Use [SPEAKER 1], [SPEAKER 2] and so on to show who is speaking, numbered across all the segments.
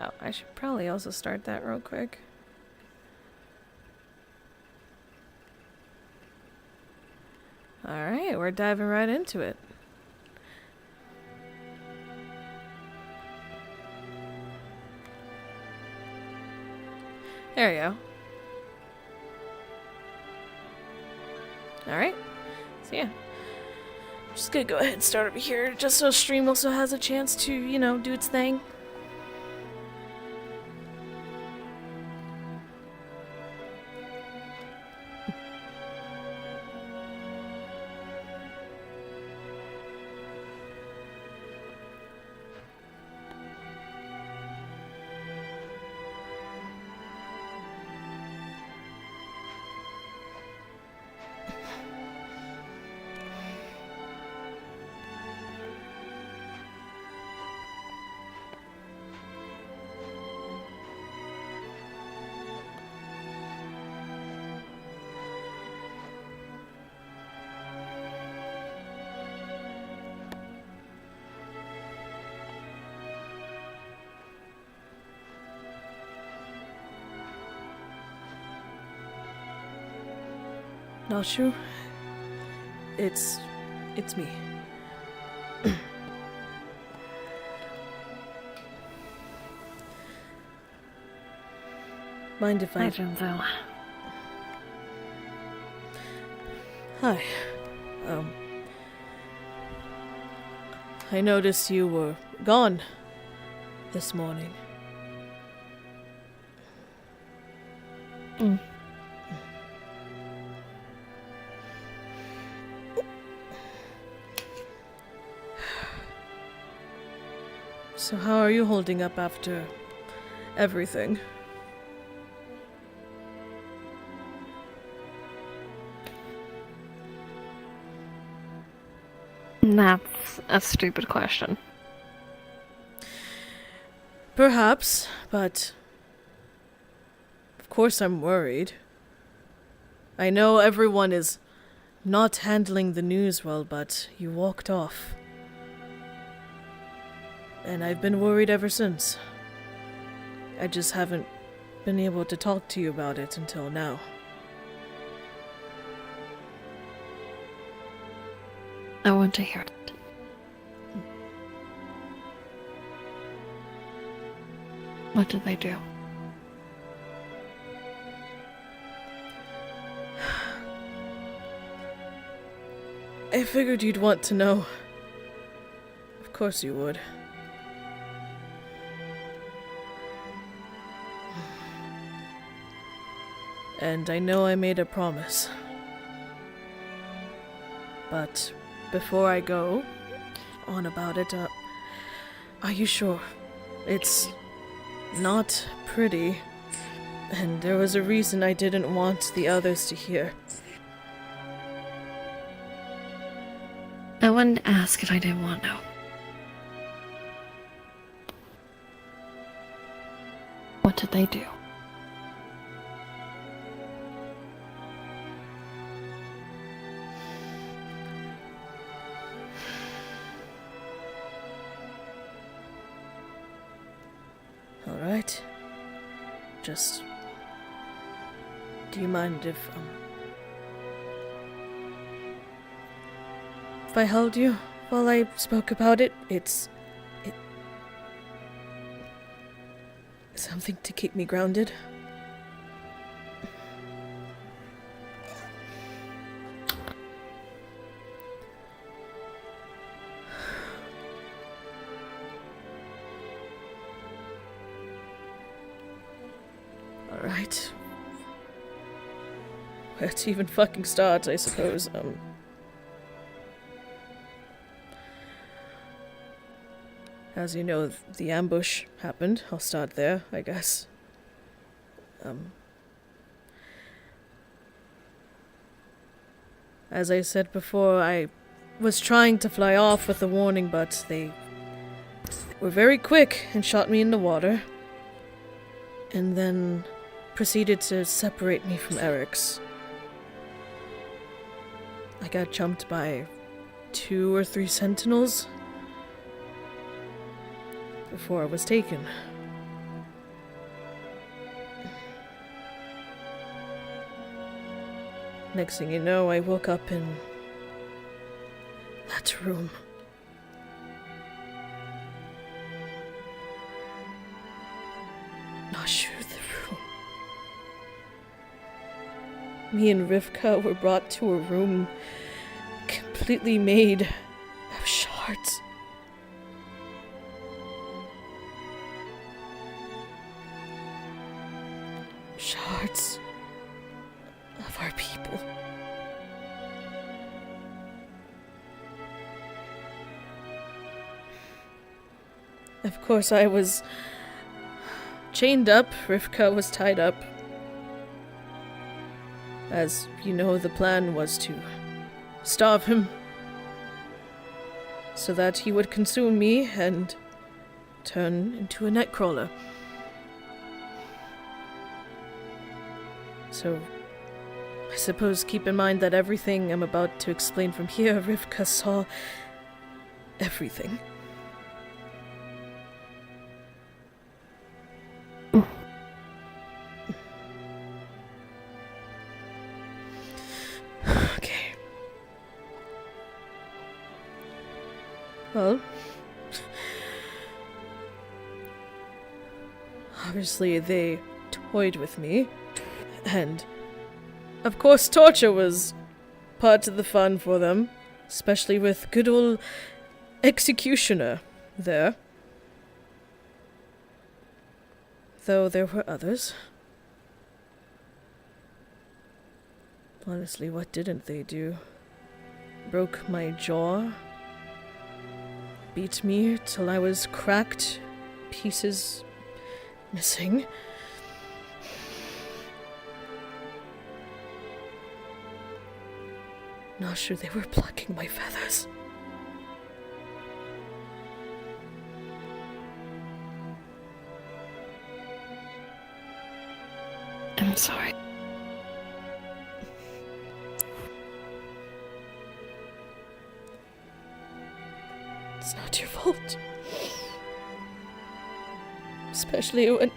[SPEAKER 1] Oh, I should probably also start that real quick. Alright, we're diving right into it. There you go. Alright. So yeah. Just gonna go ahead and start over here, just so stream also has a chance to, you know, do its thing. Not true. It's me. Mind if I...
[SPEAKER 2] Hi, Junzo.
[SPEAKER 1] Hi. I noticed you were gone this morning. So how are you holding up after everything?
[SPEAKER 2] That's a stupid question.
[SPEAKER 1] Perhaps, but of course I'm worried. I know everyone is not handling the news well, but you walked off. And I've been worried ever since. I just haven't been able to talk to you about it until now.
[SPEAKER 2] I want to hear it. What did they do?
[SPEAKER 1] I figured you'd want to know. Of course you would. And I know I made a promise. But before I go on about it, are you sure? It's not pretty, and there was a reason I didn't want the others to hear.
[SPEAKER 2] I wouldn't ask if I didn't want to know. What did they do?
[SPEAKER 1] Alright. Just... do you mind if I held you while I spoke about it? It's something to keep me grounded. Alright. Where to even fucking start, I suppose. As you know, the ambush happened. I'll start there, I guess. As I said before, I was trying to fly off with a warning, but they were very quick and shot me in the water. And then proceeded to separate me from Eric's. I got jumped by 2 or 3 sentinels before I was taken. Next thing you know, I woke up in that room. Not sure the room. Me and Rivka were brought to a room completely made of shards. Shards of our people. Of course, I was chained up. Rivka was tied up. As you know, the plan was to starve him so that he would consume me and turn into a nightcrawler. So, I suppose keep in mind that everything I'm about to explain from here, Rivka saw everything. Okay. Well, obviously they toyed with me, and of course torture was part of the fun for them, especially with good old Executioner there. Though there were others. Honestly, what didn't they do? Broke my jaw, beat me till I was cracked, pieces missing. Not sure they were plucking my feathers.
[SPEAKER 2] I'm sorry.
[SPEAKER 1] It's not your fault. Especially when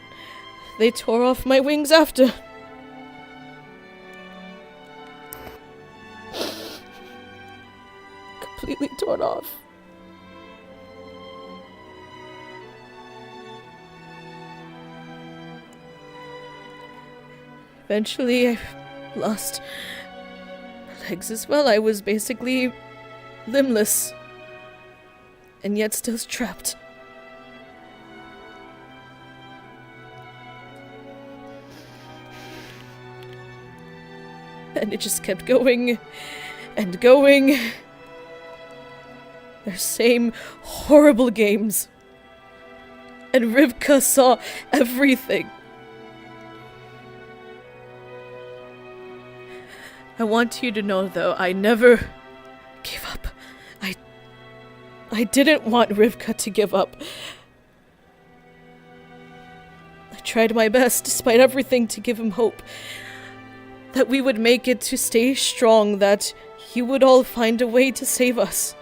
[SPEAKER 1] they tore off my wings after. Completely torn off. Eventually, I lost my legs as well. I was basically limbless. And yet still trapped. And it just kept going and going. Their same horrible games. And Rivka saw everything. I want you to know, though, I never gave up. I didn't want Rivka to give up. I tried my best, despite everything, to give him hope. That we would make it, to stay strong, that you would all find a way to save us.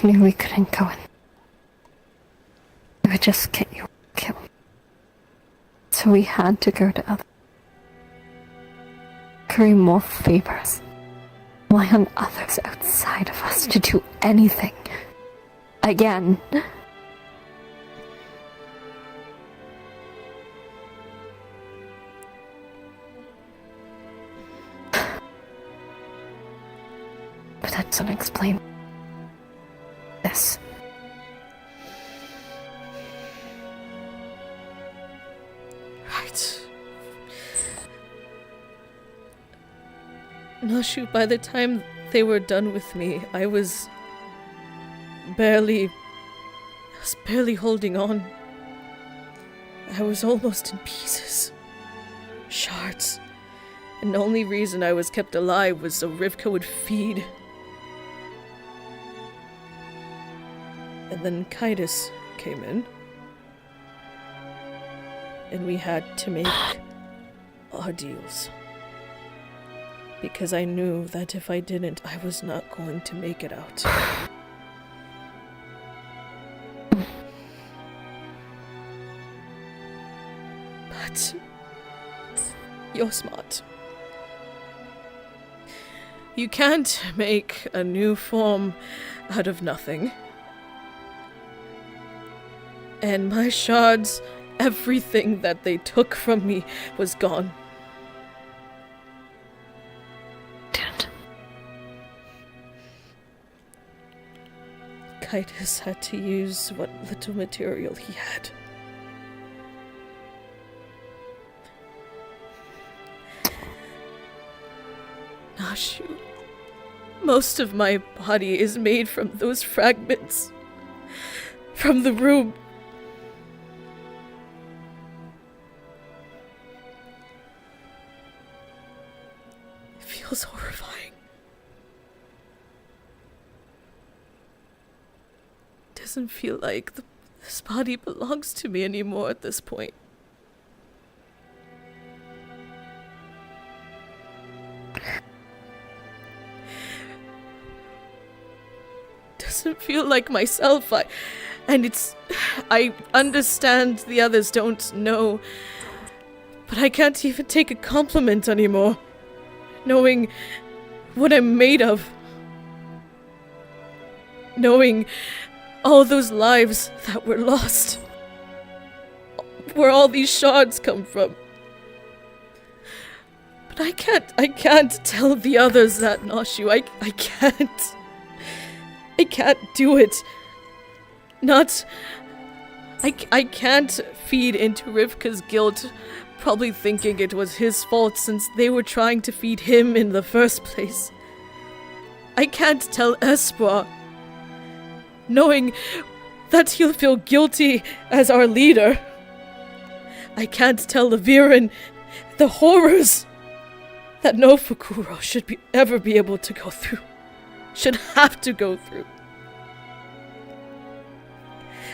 [SPEAKER 2] We knew we couldn't go in. It would just get you killed. So we had to go to others. Curry more favors. Rely on others outside of us to do anything. Again. But that doesn't explain this.
[SPEAKER 1] Right. No, shoot, by the time they were done with me, I was barely holding on. I was almost in pieces. Shards. And the only reason I was kept alive was so Rivka would feed. And then Kaitis came in. And we had to make ordeals. Because I knew that if I didn't, I was not going to make it out. But you're smart. You can't make a new form out of nothing. And my shards, everything that they took from me was gone. Kaitis had to use what little material he had. Nashu, most of my body is made from those fragments. From the room. It feels horrifying. Doesn't feel like this body belongs to me anymore at this point. Doesn't feel like myself. I understand the others don't know, but I can't even take a compliment anymore, knowing what I'm made of. Knowing all those lives that were lost. Where all these shards come from. But I can't tell the others that, Nashu. I can't. I can't do it. I can't feed into Rivka's guilt, probably thinking it was his fault since they were trying to feed him in the first place. I can't tell Espoir, knowing that he'll feel guilty as our leader. I can't tell the Viren the horrors that no Fukuro should ever be able to go through. Should have to go through.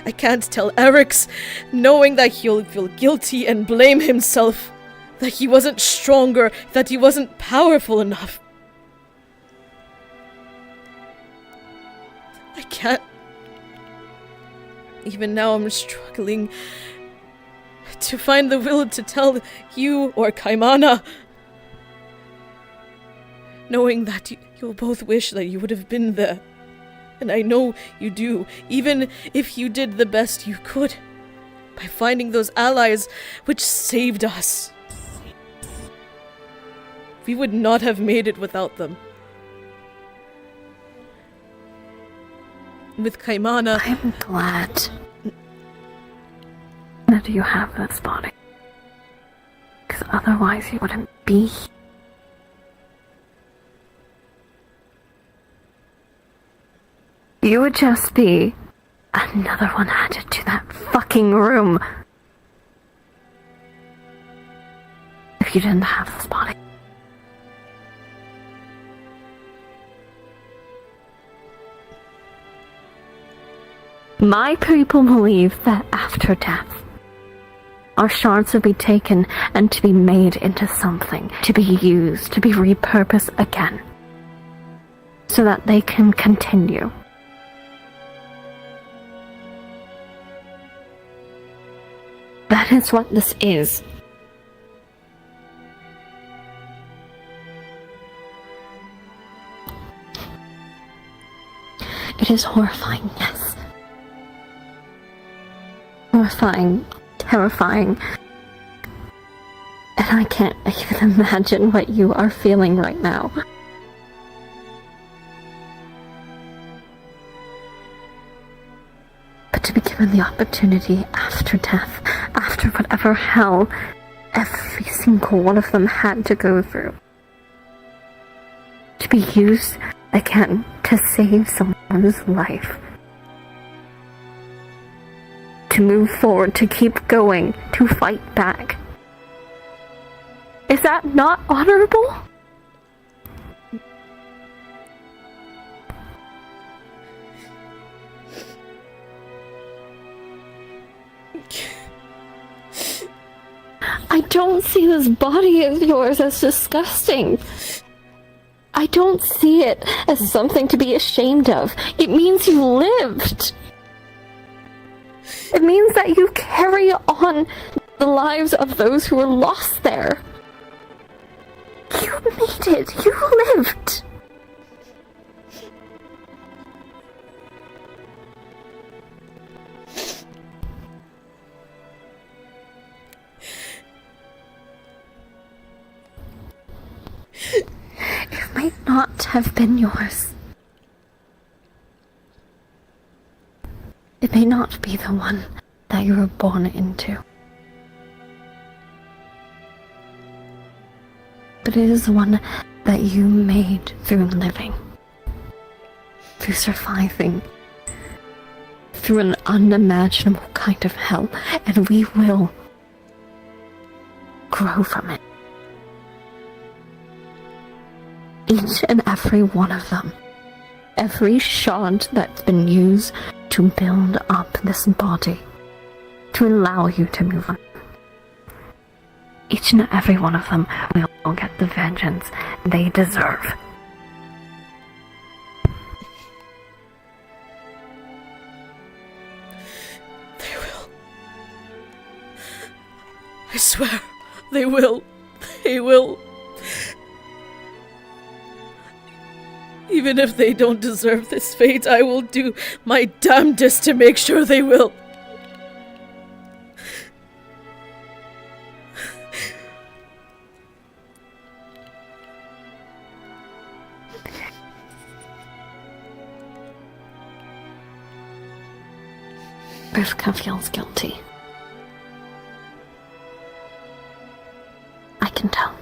[SPEAKER 1] I can't tell Eric's, knowing that he'll feel guilty and blame himself, that he wasn't stronger, that he wasn't powerful enough. I can't. Even now I'm struggling to find the will to tell you or Kaimana, knowing that you'll both wish that you would have been there. And I know you do, even if you did the best you could, by finding those allies which saved us. We would not have made it without them. With Kaimana...
[SPEAKER 2] I'm glad that you have this body. Because otherwise you wouldn't be here. You would just be another one added to that fucking room. If you didn't have this body. My people believe that after death, our shards will be taken and to be made into something, to be used, to be repurposed again, so that they can continue. That is what this is. It is horrifying, yes. Horrifying, terrifying. And I can't even imagine what you are feeling right now. But to be given the opportunity after death, after whatever hell every single one of them had to go through, to be used again to save someone's life, to move forward, to keep going, to fight back. Is that not honorable? I don't see this body of yours as disgusting. I don't see it as something to be ashamed of. It means you lived. It means that you carry on the lives of those who were lost there. You made it. You lived. It might not have been yours. It may not be the one that you were born into. But it is the one that you made through living, through surviving, through an unimaginable kind of hell, and we will grow from it. Each and every one of them, every shard that's been used to build up this body, to allow you to move on. Each and every one of them will get the vengeance they deserve.
[SPEAKER 1] They will. I swear, they will. They will. Even if they don't deserve this fate, I will do my damnedest to make sure they will.
[SPEAKER 2] Rivka feels guilty. I can tell.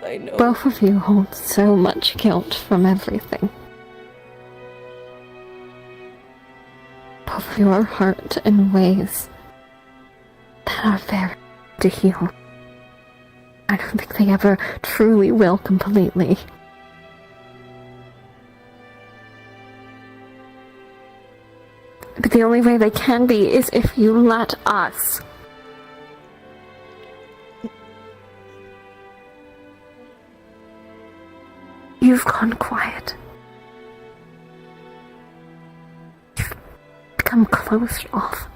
[SPEAKER 1] I know.
[SPEAKER 2] Both of you hold so much guilt from everything. Both of you are hurt in ways that are very hard to heal. I don't think they ever truly will completely. But the only way they can be is if you let us. You've gone quiet. You've become closed off.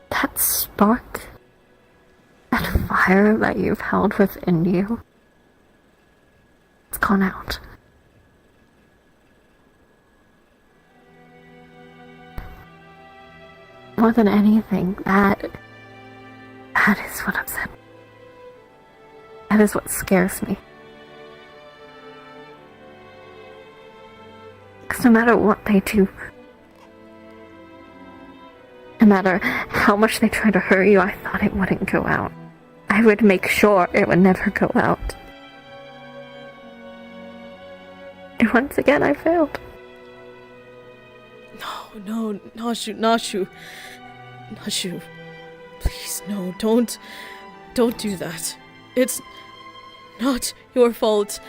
[SPEAKER 2] That spark, that fire that you've held within you, it's gone out. More than anything, that is what upset me. That is what scares me. Because no matter what they do, no matter how much they try to hurt you, I thought it wouldn't go out. I would make sure it would never go out. And once again, I failed.
[SPEAKER 1] No, Nashu. Please, no, don't do that. It's not your fault.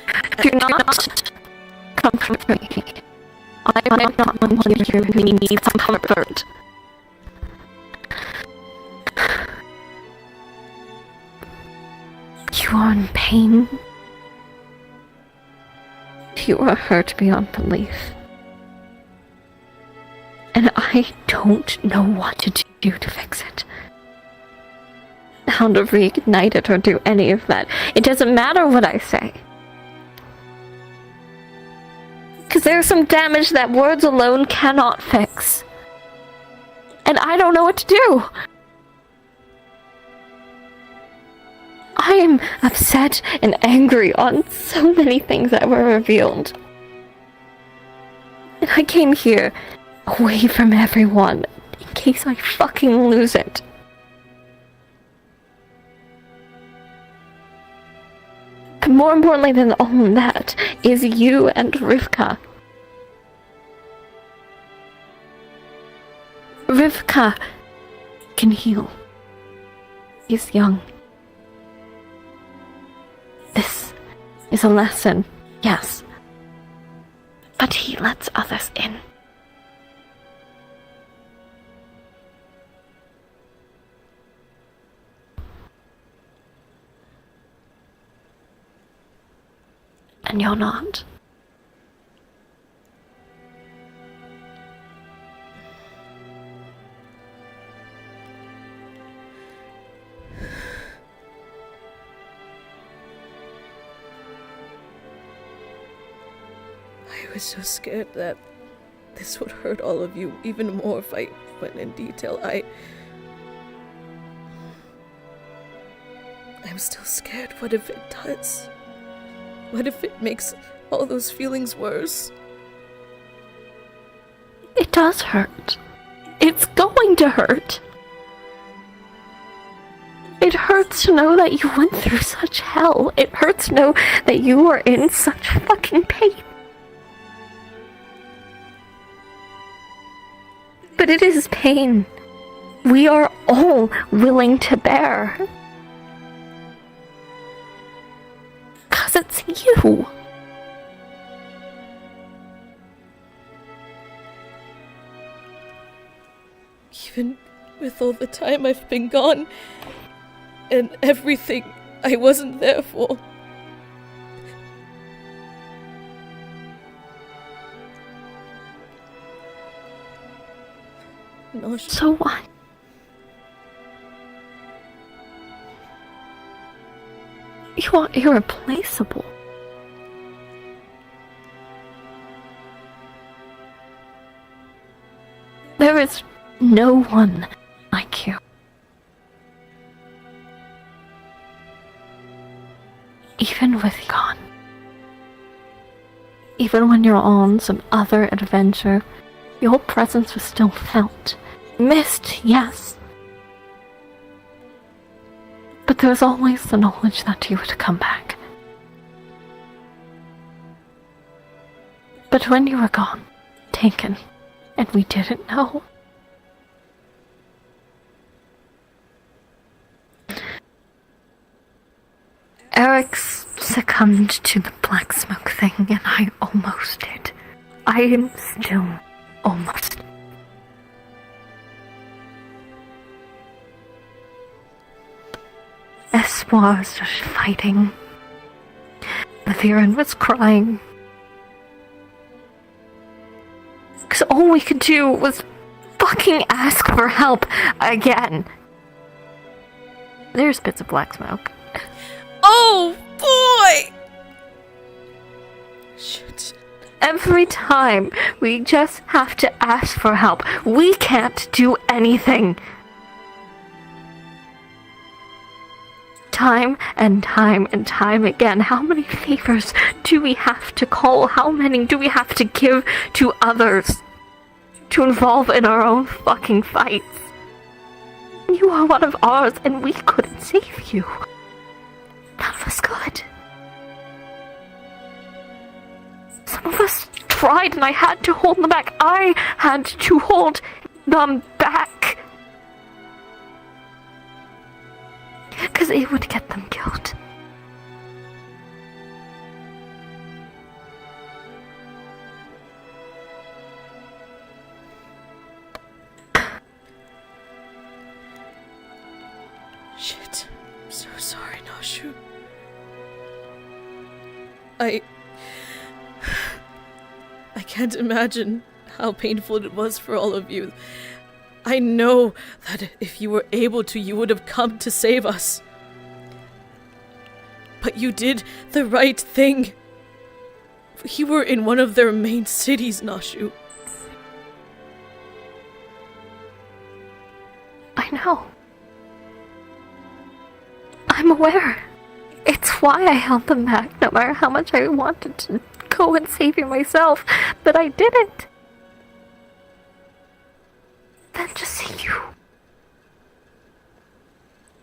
[SPEAKER 2] Do not comfort me. I am not one who needs comfort. You are in pain. You are hurt beyond belief. And I don't know what to do to fix it. How to reignite it or do any of that. It doesn't matter what I say. Because there's some damage that words alone cannot fix. And I don't know what to do. I am upset and angry on so many things that were revealed. And I came here away from everyone in case I fucking lose it. And more importantly than all of that is you and Rivka. Rivka can heal. He's young. This is a lesson, yes. But. but he lets others in. when you're not.
[SPEAKER 1] I was so scared that this would hurt all of you even more if I went in detail. I'm still scared. What if it does? What if it makes all those feelings worse?
[SPEAKER 2] It does hurt. It's going to hurt. It hurts to know that you went through such hell. It hurts to know that you are in such fucking pain. But it is pain we are all willing to bear. 'Cause it's you.
[SPEAKER 1] Even with all the time I've been gone and everything I wasn't there for. No,
[SPEAKER 2] So what? You are irreplaceable. There is no one like you. Even with you gone. Even when you're on some other adventure, your presence was still felt. Missed, yes. But there was always the knowledge that you would come back. But when you were gone, taken, and we didn't know, Eric succumbed to the black smoke thing, and I almost did. I am still almost. Espoir was just fighting. The Viren was crying. Because all we could do was fucking ask for help again. There's bits of black smoke.
[SPEAKER 1] Oh, boy! Shit.
[SPEAKER 2] Every time we just have to ask for help. We can't do anything. Time and time and time again, how many favors do we have to call? How many do we have to give to others to involve in our own fucking fights? You are one of ours, and we couldn't save you. None of us could. Some of us tried, and I had to hold them back. I had to hold them back. Because it would get them killed.
[SPEAKER 1] Shit. I'm so sorry, Nashu. I can't imagine how painful it was for all of you. I know that if you were able to, you would have come to save us. But you did the right thing. You were in one of their main cities, Nashu.
[SPEAKER 2] I know. I'm aware. It's why I held them back, no matter how much I wanted to go and save you myself, but I didn't. Then to see you.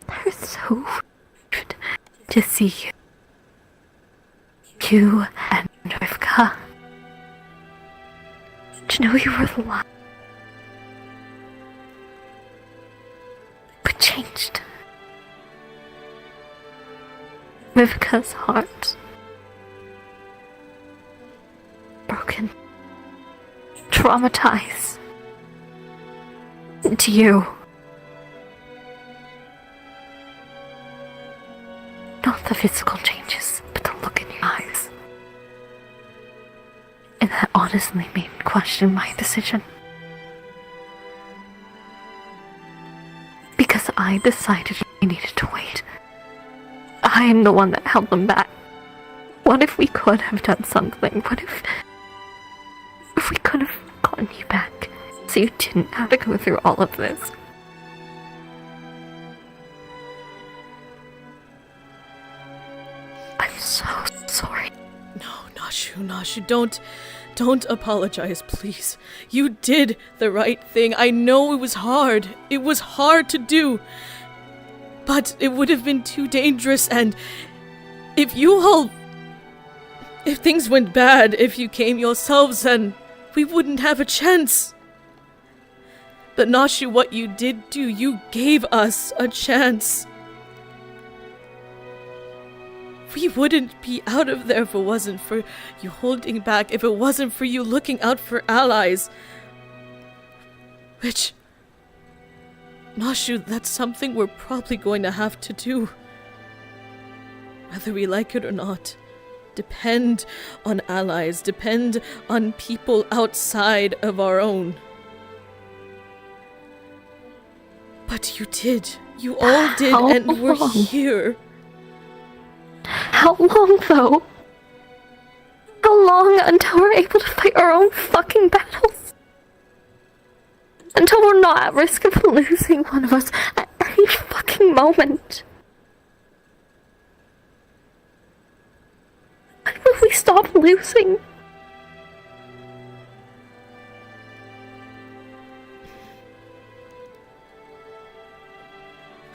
[SPEAKER 2] I was so good to see you. You and Rivka. To know you were alive. But changed. Rivka's heart. Broken. Traumatized. To you. Not the physical changes, but the look in your eyes. that honestly made me question my decision. Because I decided I needed to wait. I am the one that held them back. What if we could have done something? What if we could have gotten you back so you didn't have to go through all of this? I'm so sorry.
[SPEAKER 1] No, Nashu, don't apologize, please. You did the right thing. I know it was hard. It was hard to do. But it would have been too dangerous, and if things went bad, if you came yourselves, then we wouldn't have a chance. But Nashu, what you did do, you gave us a chance. We wouldn't be out of there if it wasn't for you holding back, if it wasn't for you looking out for allies. Which, Nashu, that's something we're probably going to have to do. Whether we like it or not. Depend on allies, depend on people outside of our own. But you did. You all did, and we're here.
[SPEAKER 2] How long, though? How long until we're able to fight our own fucking battles? Until we're not at risk of losing one of us at any fucking moment? When will we stop losing?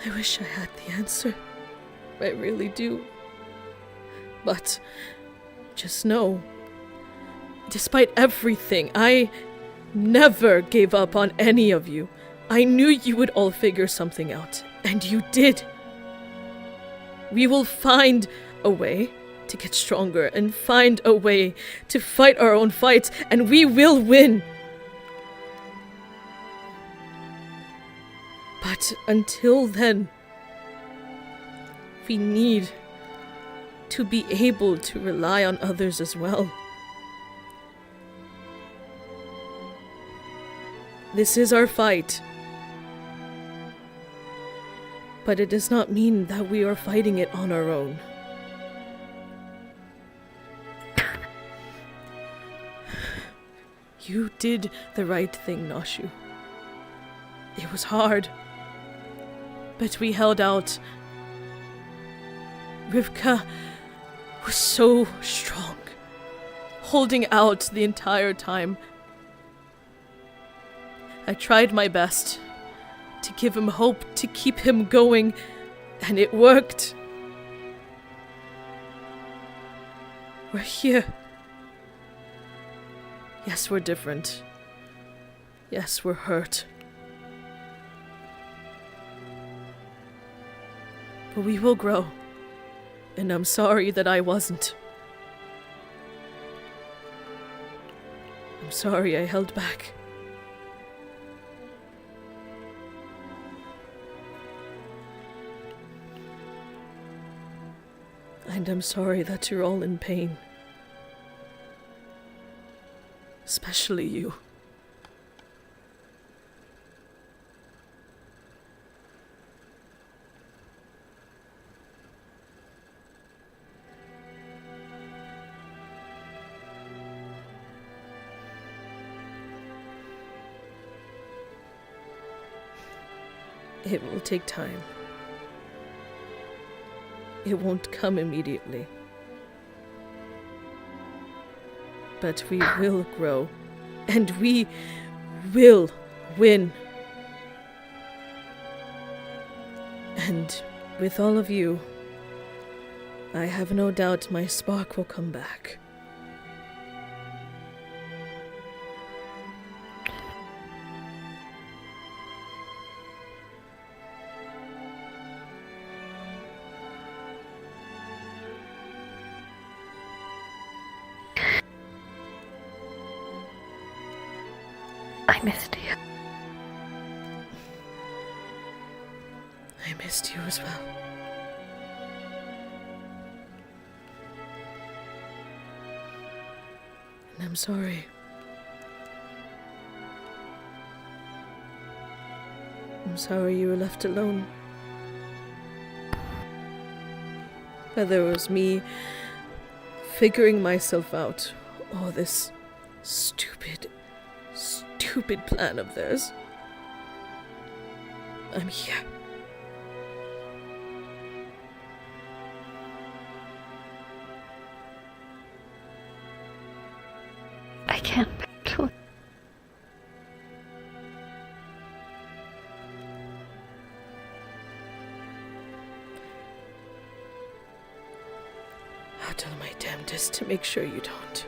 [SPEAKER 1] I wish I had the answer. I really do. But just know, despite everything, I never gave up on any of you. I knew you would all figure something out, and you did. We will find a way to get stronger and find a way to fight our own fights, and we will win. But until then, we need to be able to rely on others as well. This is our fight. But it does not mean that we are fighting it on our own. You did the right thing, Nashu. It was hard. But we held out. Rivka was so strong, holding out the entire time. I tried my best to give him hope, to keep him going, and it worked. We're here. Yes, we're different. Yes, we're hurt. But we will grow. And I'm sorry that I wasn't. I'm sorry I held back. And I'm sorry that you're all in pain. Especially you. It will take time. It won't come immediately. But we will grow, and we will win. And with all of you, I have no doubt my spark will come back.
[SPEAKER 2] I missed you.
[SPEAKER 1] I missed you as well. And I'm sorry. I'm sorry you were left alone. Whether it was me figuring myself out, or this stupid plan of theirs. I'm here.
[SPEAKER 2] I can't picture.
[SPEAKER 1] I'll do my damnedest to make sure you don't.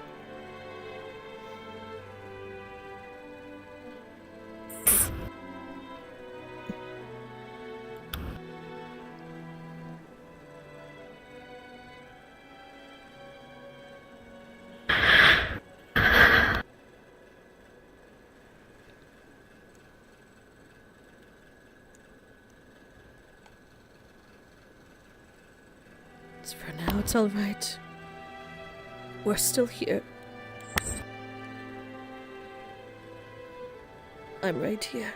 [SPEAKER 1] For now, it's all right. We're still here. I'm right here.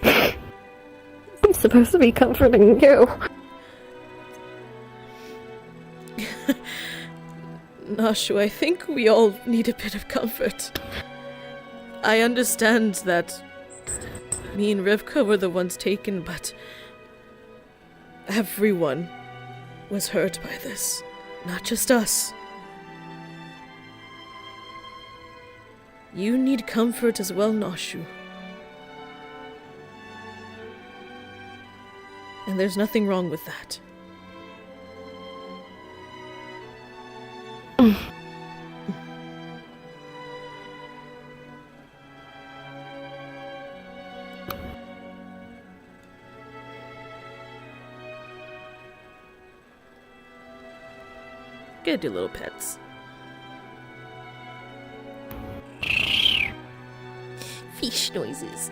[SPEAKER 2] I'm supposed to be comforting you.
[SPEAKER 1] Nashu, I think we all need a bit of comfort. I understand that me and Rivka were the ones taken, but everyone was hurt by this, not just us. You need comfort as well, Nashu. And there's nothing wrong with that. Good, you little pets. Fish noises.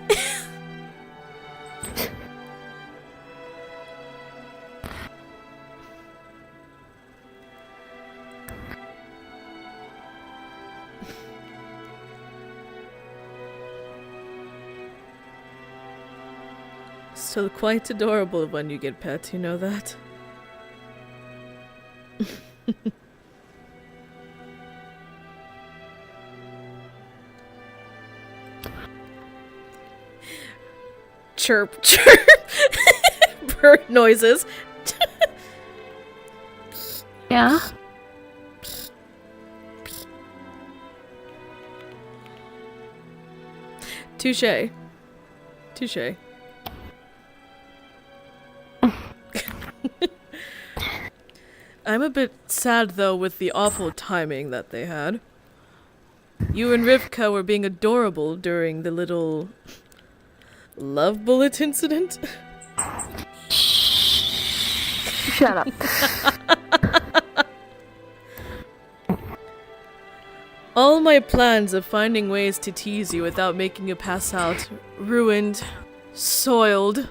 [SPEAKER 1] Still quite adorable when you get pet, you know that? Chirp, chirp. Bird noises.
[SPEAKER 2] Yeah?
[SPEAKER 1] Touche. Touche. I'm a bit sad, though, with the awful timing that they had. You and Rivka were being adorable during the little love bullet incident.
[SPEAKER 2] Shut up.
[SPEAKER 1] All my plans of finding ways to tease you without making you pass out, ruined, soiled.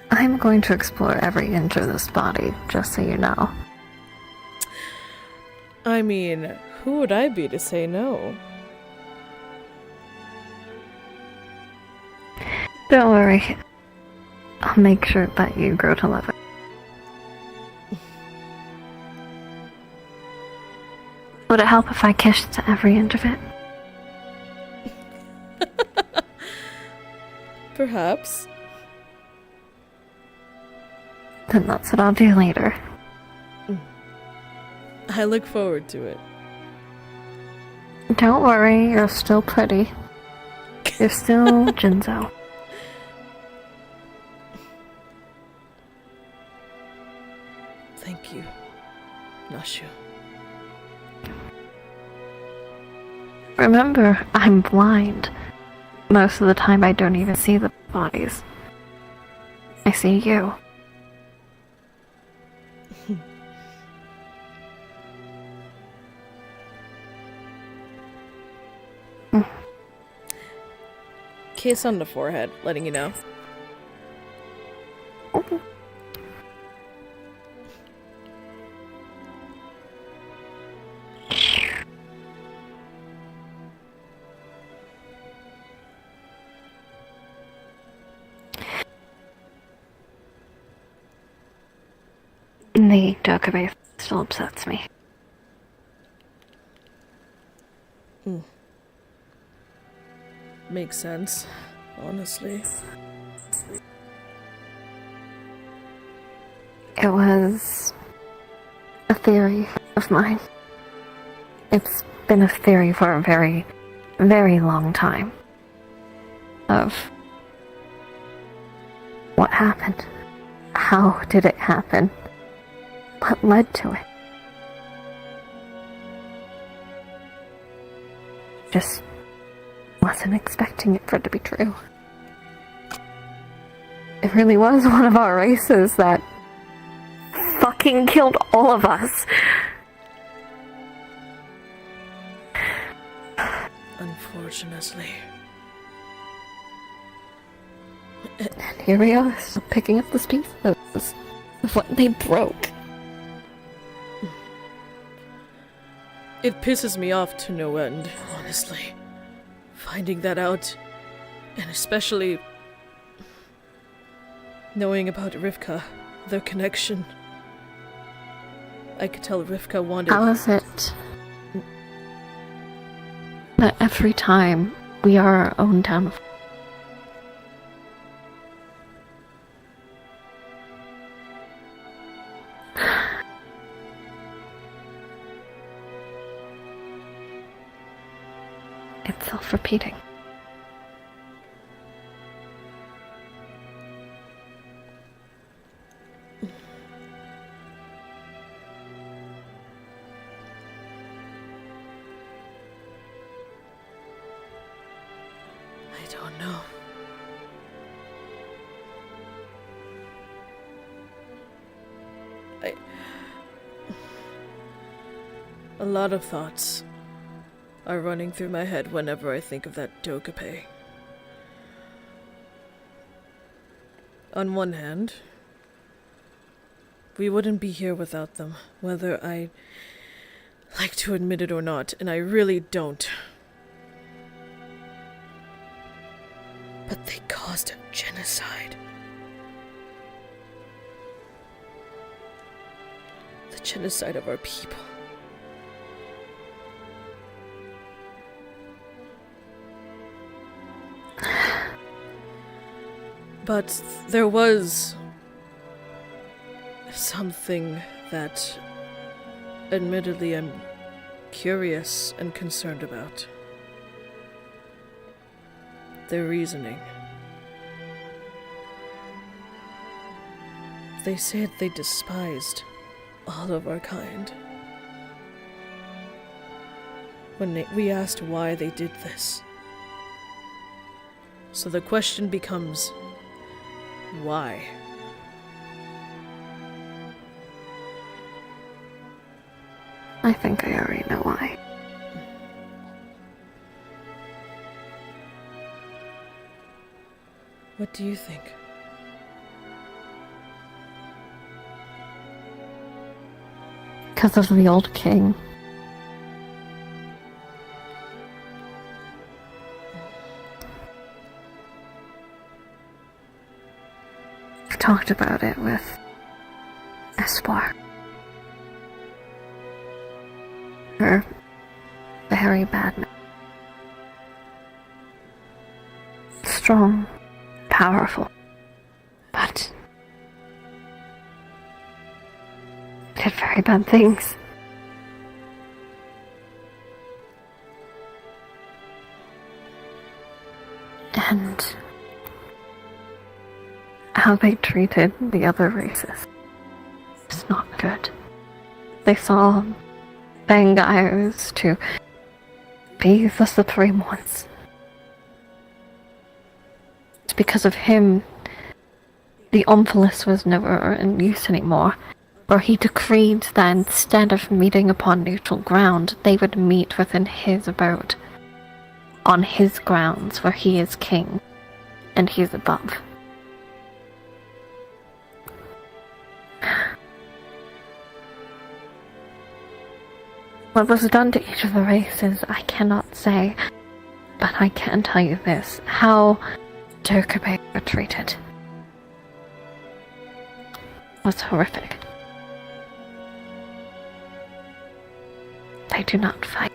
[SPEAKER 2] I'm going to explore every inch of this body, just so you know.
[SPEAKER 1] I mean, who would I be to say no?
[SPEAKER 2] Don't worry. I'll make sure that you grow to love it. Would it help if I kissed every inch of it?
[SPEAKER 1] Perhaps.
[SPEAKER 2] Then that's what I'll do later.
[SPEAKER 1] I look forward to it.
[SPEAKER 2] Don't worry, you're still pretty. You're still Jinzo.
[SPEAKER 1] Thank you, Nashu.
[SPEAKER 2] Remember, I'm blind. Most of the time I don't even see the bodies. I see you.
[SPEAKER 1] Kiss on the forehead, letting you know.
[SPEAKER 2] The Dokkaebi still upsets me.
[SPEAKER 1] Makes sense, honestly.
[SPEAKER 2] It was a theory of mine. It's been a theory for a very, very long time. Of what happened? How did it happen? What led to it? Just wasn't expecting it for it to be true. It really was one of our races that fucking killed all of us.
[SPEAKER 1] Unfortunately.
[SPEAKER 2] And here we are, still picking up the pieces of what they broke.
[SPEAKER 1] It pisses me off to no end, honestly. Finding that out, and especially knowing about Rivka, their connection. I could tell Rivka wanted...
[SPEAKER 2] How is it that every time we are our own downfall? It's self-repeating.
[SPEAKER 1] I don't know. A lot of thoughts are running through my head whenever I think of that Dokkaebi. On one hand, we wouldn't be here without them, whether I like to admit it or not, and I really don't. But they caused a genocide. The genocide of our people. But there was something that, admittedly, I'm curious and concerned about. Their reasoning. They said they despised all of our kind. When we asked why they did this. So the question becomes, why?
[SPEAKER 2] I think I already know why.
[SPEAKER 1] What do you think?
[SPEAKER 2] Because of the old king. I've talked about it with Espoir. Her very bad man. Strong, powerful, but did very bad things. And how they treated the other races is not good. They saw Bangaios to be the supreme ones. It's because of him the Omphalos was never in use anymore. where he decreed that instead of meeting upon neutral ground, they would meet within his abode, on his grounds where he is king, and he is above. What was done to each of the races, I cannot say, but I can tell you this, how Dirkabay were treated was horrific. They do not fight.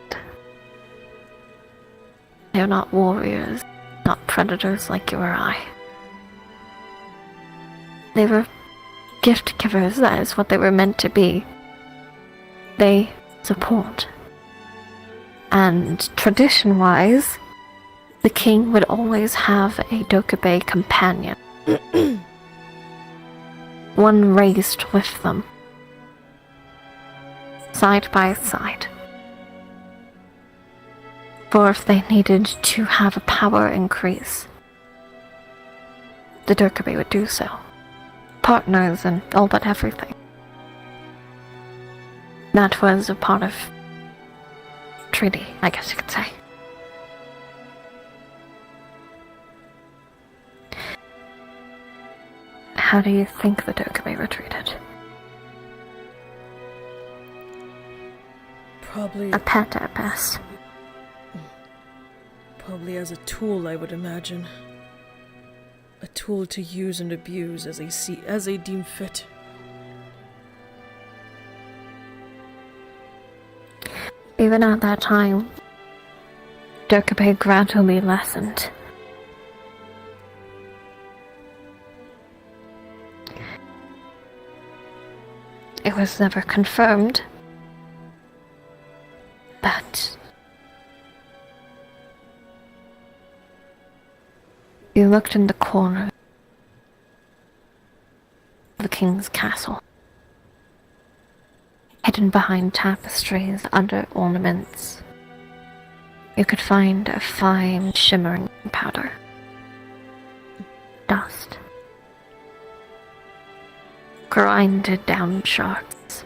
[SPEAKER 2] They are not warriors, not predators like you or I. They were gift givers, that is what they were meant to be. They support. And tradition-wise, the king would always have a Dokkaebi companion. One raised with them. Side by side. For if they needed to have a power increase, the Dokkaebi would do so. Partners and all but everything. That was a part of treaty, I guess you could say. How do you think the Dokkaebi were treated?
[SPEAKER 1] Probably...
[SPEAKER 2] a pet at best.
[SPEAKER 1] Probably as a tool, I would imagine. A tool to use and abuse as they deem fit.
[SPEAKER 2] Even at that time, Dokkaebi gradually lessened. It was never confirmed, but you looked in the corner of the king's castle, hidden behind tapestries under ornaments. You could find a fine, shimmering powder. Dust. Grinded down shards.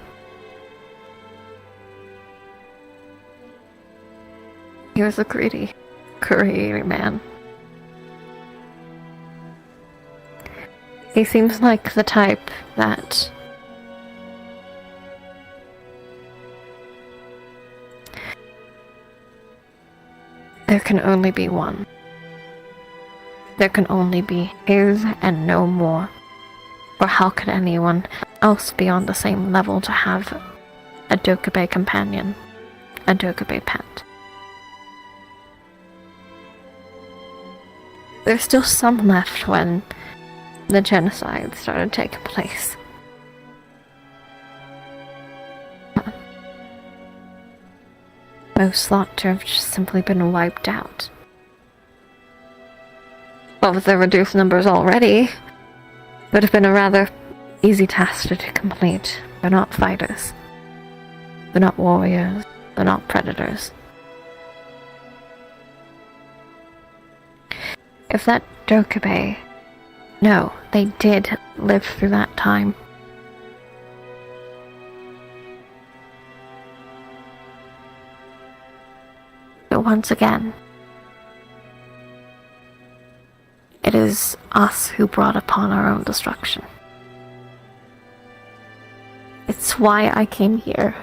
[SPEAKER 2] He was a greedy man. He seems like the type that there can only be one. There can only be his and no more. Or how could anyone else be on the same level to have a Dokkaebi companion, a Dokkaebi pet? There's still some left when the genocide started taking place. Most thought to have just simply been wiped out. Well, with the reduced numbers already, would have been a rather easy task to complete. They're not fighters. They're not warriors. They're not predators. If that Dokkaebi... No, they did live through that time. But once again, it is us who brought upon our own destruction. It's why I came here.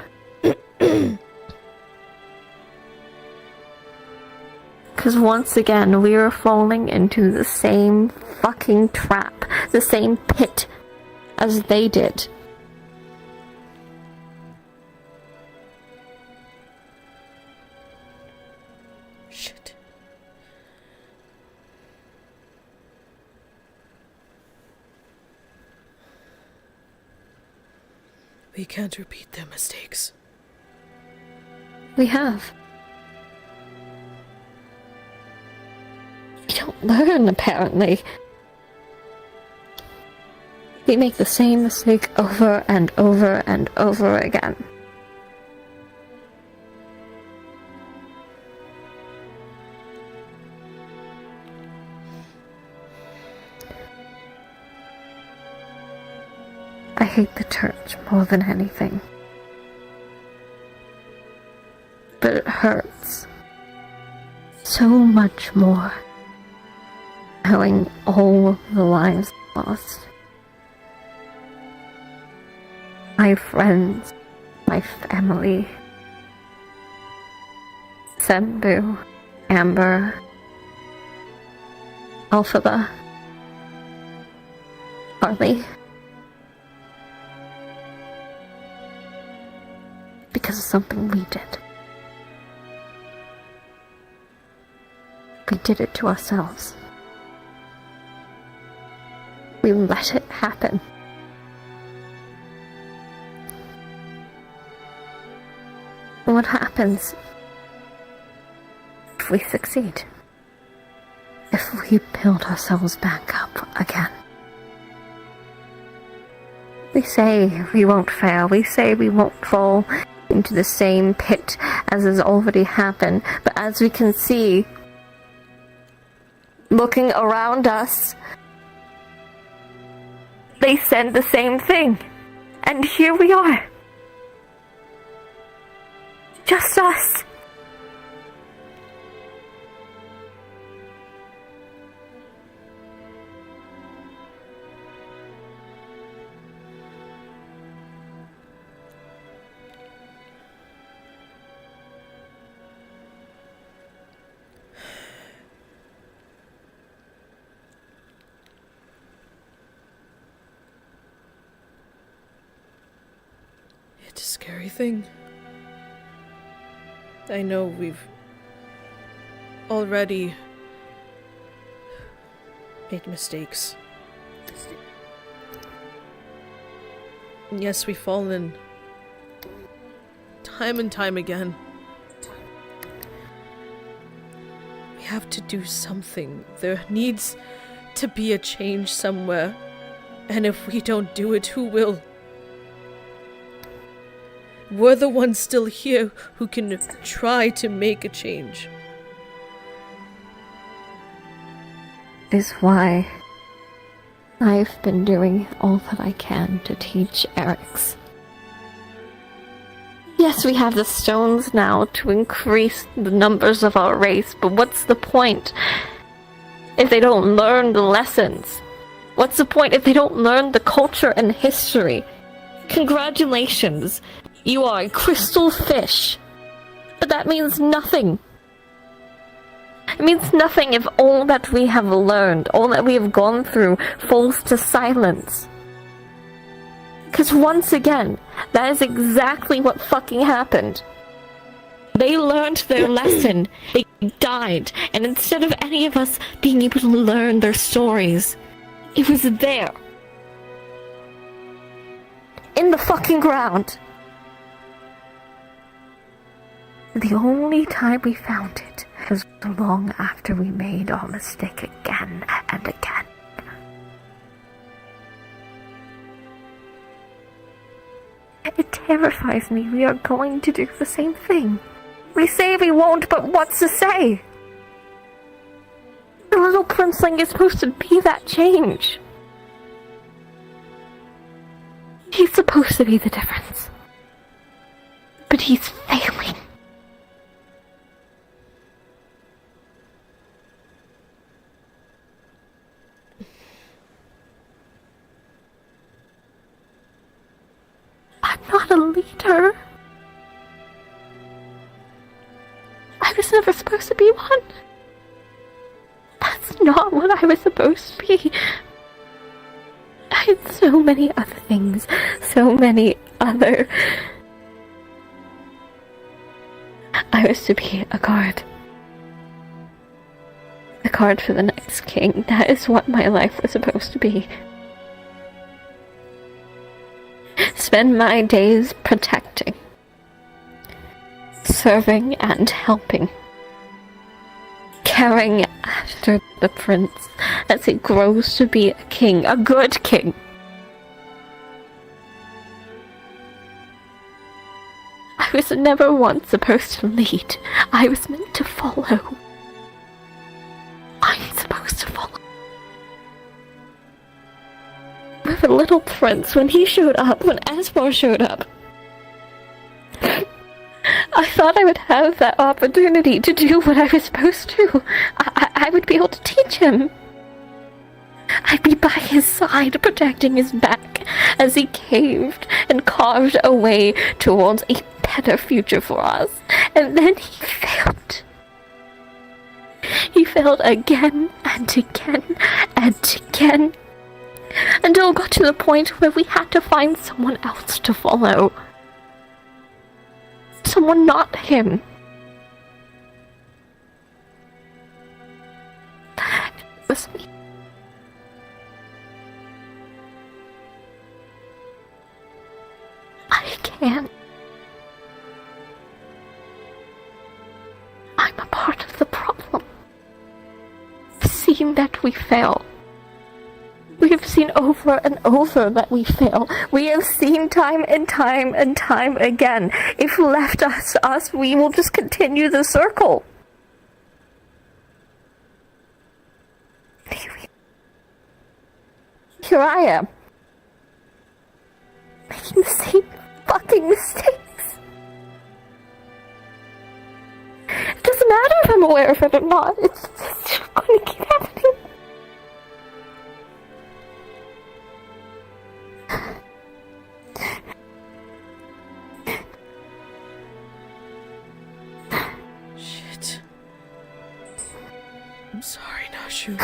[SPEAKER 2] Because once again, we are falling into the same fucking trap, the same pit as they did.
[SPEAKER 1] Shit. We can't repeat their mistakes.
[SPEAKER 2] We have. We don't learn, apparently. We make the same mistake over and over and over again. I hate the church more than anything. But it hurts so much more knowing all the lives lost. My friends, my family, Sembu, Amber, Alphaba, Harley. Because of something we did. We did it to ourselves. We let it happen. What happens if we succeed? If we build ourselves back up again? We say we won't fail. We say we won't fall into the same pit as has already happened. But as we can see, looking around us, they said the same thing. And here we are. Just us.
[SPEAKER 1] It's a scary thing. I know we've already made mistakes. Yes, we've fallen time and time again. We have to do something. There needs to be a change somewhere. And if we don't do it, who will? We're the ones still here who can try to make a change.
[SPEAKER 2] Is why I've been doing all that I can to teach Eric's. Yes, we have the stones now to increase the numbers of our race, but what's the point if they don't learn the lessons? What's the point if they don't learn the culture and history? Congratulations! You are a crystal fish. But that means nothing. It means nothing if all that we have learned, all that we have gone through, falls to silence. Because once again, that is exactly what fucking happened. They learned their lesson, they died, and instead of any of us being able to learn their stories, it was there. In the fucking ground. The only time we found it was long after we made our mistake again and again. It terrifies me we are going to do the same thing. We say we won't, but what's to say? The little princeling is supposed to be that change. He's supposed to be the difference. But he's failing. I'm not a leader. I was never supposed to be one. That's not what I was supposed to be. I had so many other things, so many other... I was to be a guard. A guard for the next king. That is what my life was supposed to be. Spend my days protecting, serving and helping, caring after the prince as he grows to be a king, a good king. I was never once supposed to lead. I was meant to follow. I'm supposed to follow. With for Little Prince when he showed up, when Asmar showed up. I thought I would have that opportunity to do what I was supposed to. I would be able to teach him. I'd be by his side, protecting his back as he caved and carved a way towards a better future for us. And then he failed. He failed again and again and again, until it got to the point where we had to find someone else to follow. Someone not him. It was me. I can't. I'm a part of the problem. I've seen that we fail. We have seen over and over that we fail. We have seen time and time and time again. If left us, we will just continue the circle. Here I am, making the same fucking mistakes. It doesn't matter if I'm aware of it or not. It's just going to keep happening.
[SPEAKER 1] Shit. I'm sorry, Nashu.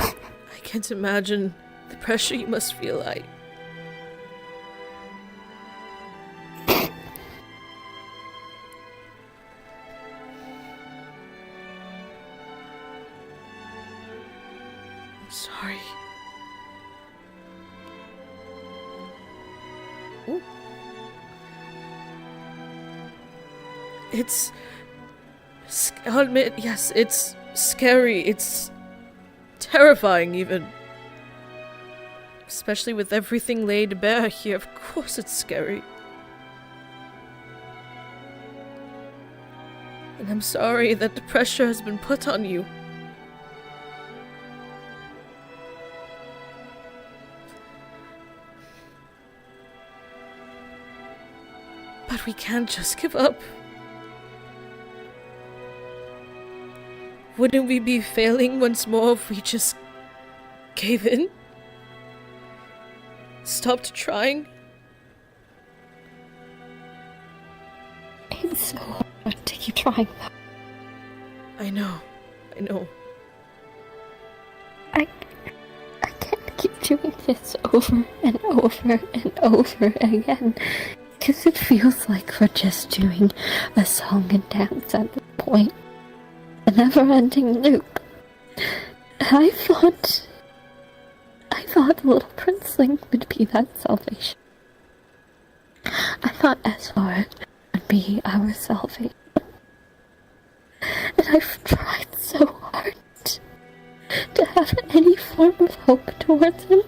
[SPEAKER 1] I can't imagine the pressure you must feel like. I'm sorry. Ooh. I'll admit, yes, it's scary. It's terrifying, even. Especially with everything laid bare here. Of course it's scary. And I'm sorry that the pressure has been put on you. But we can't just give up. Wouldn't we be failing once more if we just gave in? Stopped trying?
[SPEAKER 2] It's so hard to keep trying.
[SPEAKER 1] I know.
[SPEAKER 2] I can't keep doing this over and over and over again. Because it feels like we're just doing a song and dance at this point. A never-ending loop. I thought Little Princeling would be that salvation. I thought Eswar would be our salvation. And I've tried so hard to have any form of hope towards him.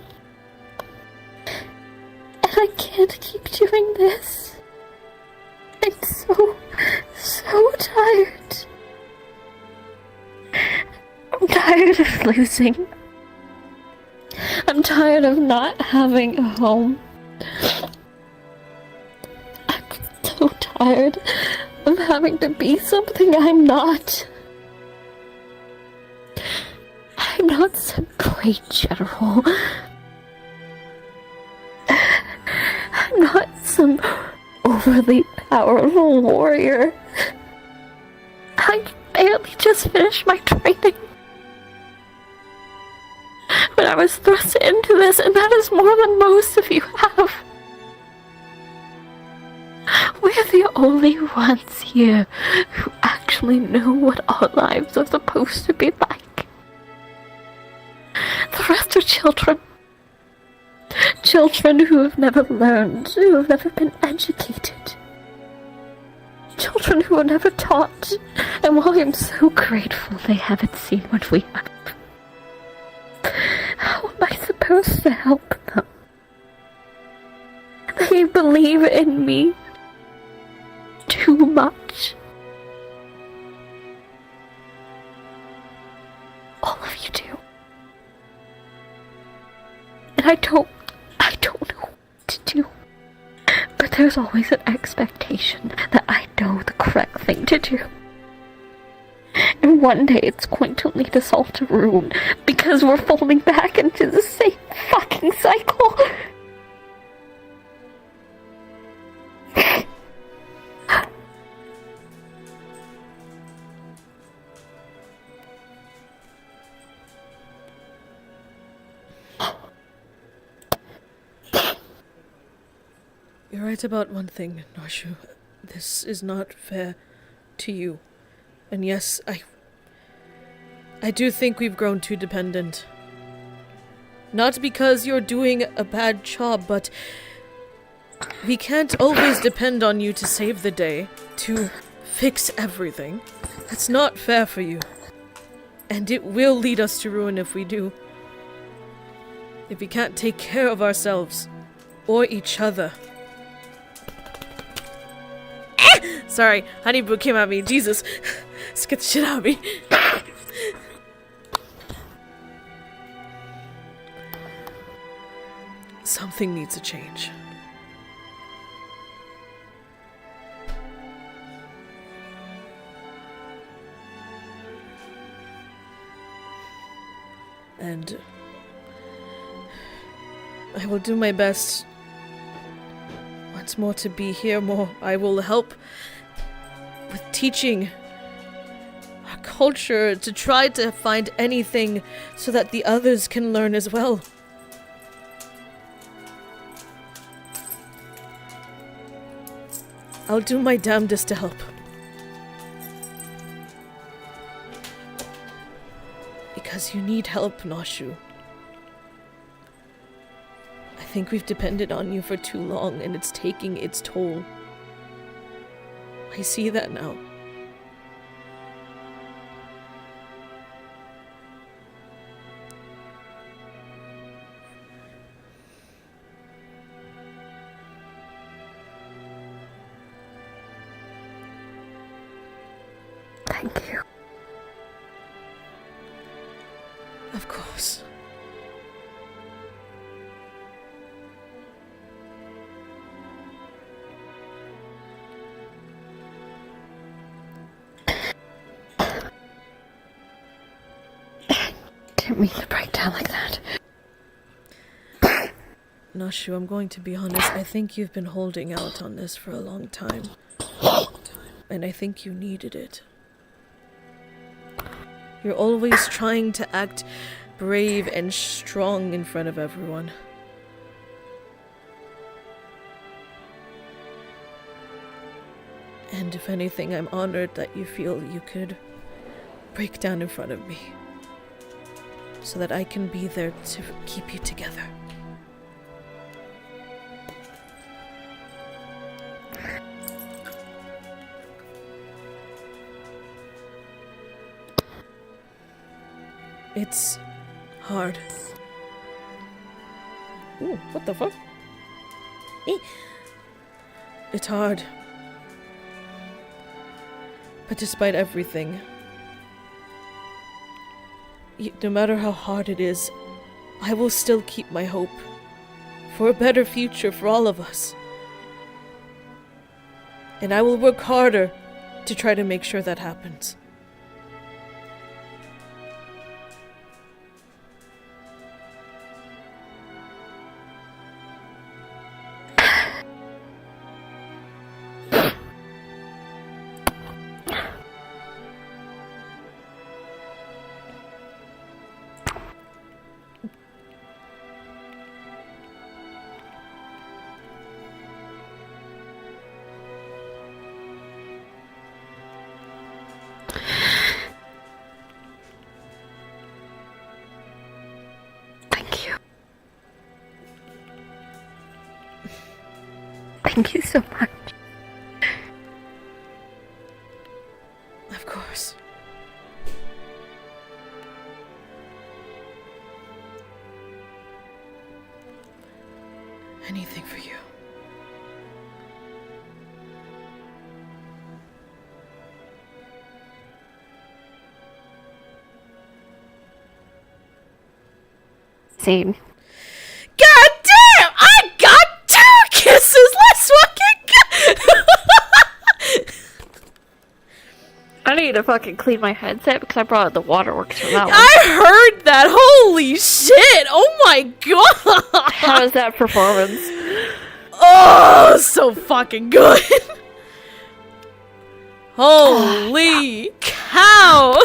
[SPEAKER 2] And I can't keep doing this. I'm so tired. I'm tired of losing. I'm tired of not having a home. I'm so tired of having to be something I'm not. I'm not some great general. I'm not some overly powerful warrior. I barely just finished my training when I was thrust into this, and that is more than most of you have. We're the only ones here who actually know what our lives are supposed to be like. The rest are children. Children who have never learned, who have never been educated. Children who are never taught. And while I'm so grateful they haven't seen what we have, how am I supposed to help them? They believe in me too much. and I don't know what to do. But there's always an expectation that I know the correct thing to do. And one day it's going to lead us all to ruin because we're falling back into the same fucking cycle.
[SPEAKER 1] You're right about one thing, Narshu. This is not fair to you. And yes, I do think we've grown too dependent. Not because you're doing a bad job, but we can't always depend on you to save the day, to fix everything. That's not fair for you. And it will lead us to ruin if we do. If we can't take care of ourselves or each other. Sorry, Honeyboo came at me. Jesus. Scared the shit out of me. Something needs to change. And I will do my best once more to be here more. I will help with teaching our culture, to try to find anything so that the others can learn as well. I'll do my damnedest to help. Because you need help, Nashu. I think we've depended on you for too long, and it's taking its toll. I see that now.
[SPEAKER 2] Thank you.
[SPEAKER 1] Of course.
[SPEAKER 2] Didn't mean to break down like that.
[SPEAKER 1] Nashu, I'm going to be honest. I think you've been holding out on this for a long time. And I think you needed it. You're always trying to act brave and strong in front of everyone. And if anything, I'm honored that you feel you could break down in front of me, so that I can be there to keep you together. It's hard. Ooh, what the fuck? It's hard. But despite everything, no matter how hard it is, I will still keep my hope for a better future for all of us. And I will work harder to try to make sure that happens.
[SPEAKER 2] Thank you so much.
[SPEAKER 1] Of course. Anything for you.
[SPEAKER 2] Same.
[SPEAKER 1] God damn! I got 2 kisses! Let's fucking go!
[SPEAKER 2] I need to fucking clean my headset because I brought the waterworks for that one.
[SPEAKER 1] I heard that! Holy shit! Oh my god!
[SPEAKER 2] How was that performance?
[SPEAKER 1] Oh, so fucking good! Holy cow!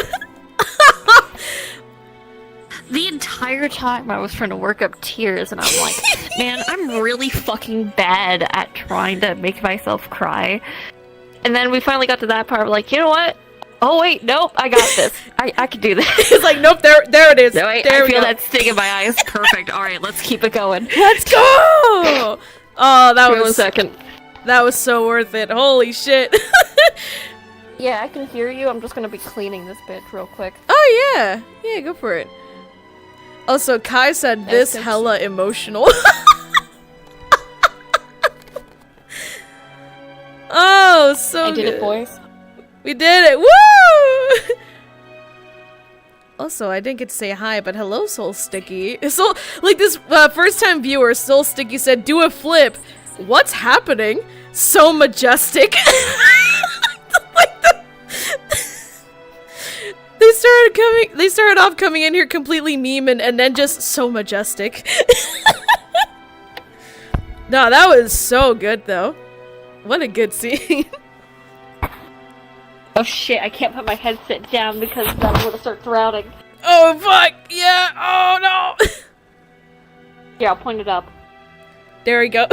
[SPEAKER 2] The entire time I was trying to work up tears, and I'm like, man, I'm really fucking bad at trying to make myself cry. And then we finally got to that part, we're like, you know what? Oh wait, nope, I got this. I can do this.
[SPEAKER 1] It's like, nope, there it is.
[SPEAKER 2] No, wait,
[SPEAKER 1] there
[SPEAKER 2] I
[SPEAKER 1] we
[SPEAKER 2] feel
[SPEAKER 1] go.
[SPEAKER 2] that sting in my eyes. Perfect. Alright, let's keep it going.
[SPEAKER 1] Let's go! Oh, that
[SPEAKER 2] Wait
[SPEAKER 1] was
[SPEAKER 2] 1 second.
[SPEAKER 1] That was so worth it. Holy shit.
[SPEAKER 2] Yeah, I can hear you. I'm just gonna be cleaning this bitch real quick.
[SPEAKER 1] Oh yeah. Yeah, go for it. Also, Kai said this hella emotional. Oh, so
[SPEAKER 2] I did
[SPEAKER 1] good.
[SPEAKER 2] it, boys.
[SPEAKER 1] We did it! Woo! Also, I didn't get to say hi, but hello, Soul Sticky. So, like this first-time viewer, Soul Sticky said, "Do a flip." What's happening? So majestic. Like they started off coming in here completely meme and then just so majestic. No, that was so good though. What a good scene.
[SPEAKER 2] Oh shit, I can't put my headset down because then I'm gonna start drowning.
[SPEAKER 1] Oh fuck, yeah, oh no.
[SPEAKER 2] Yeah, I'll point it up.
[SPEAKER 1] There we go.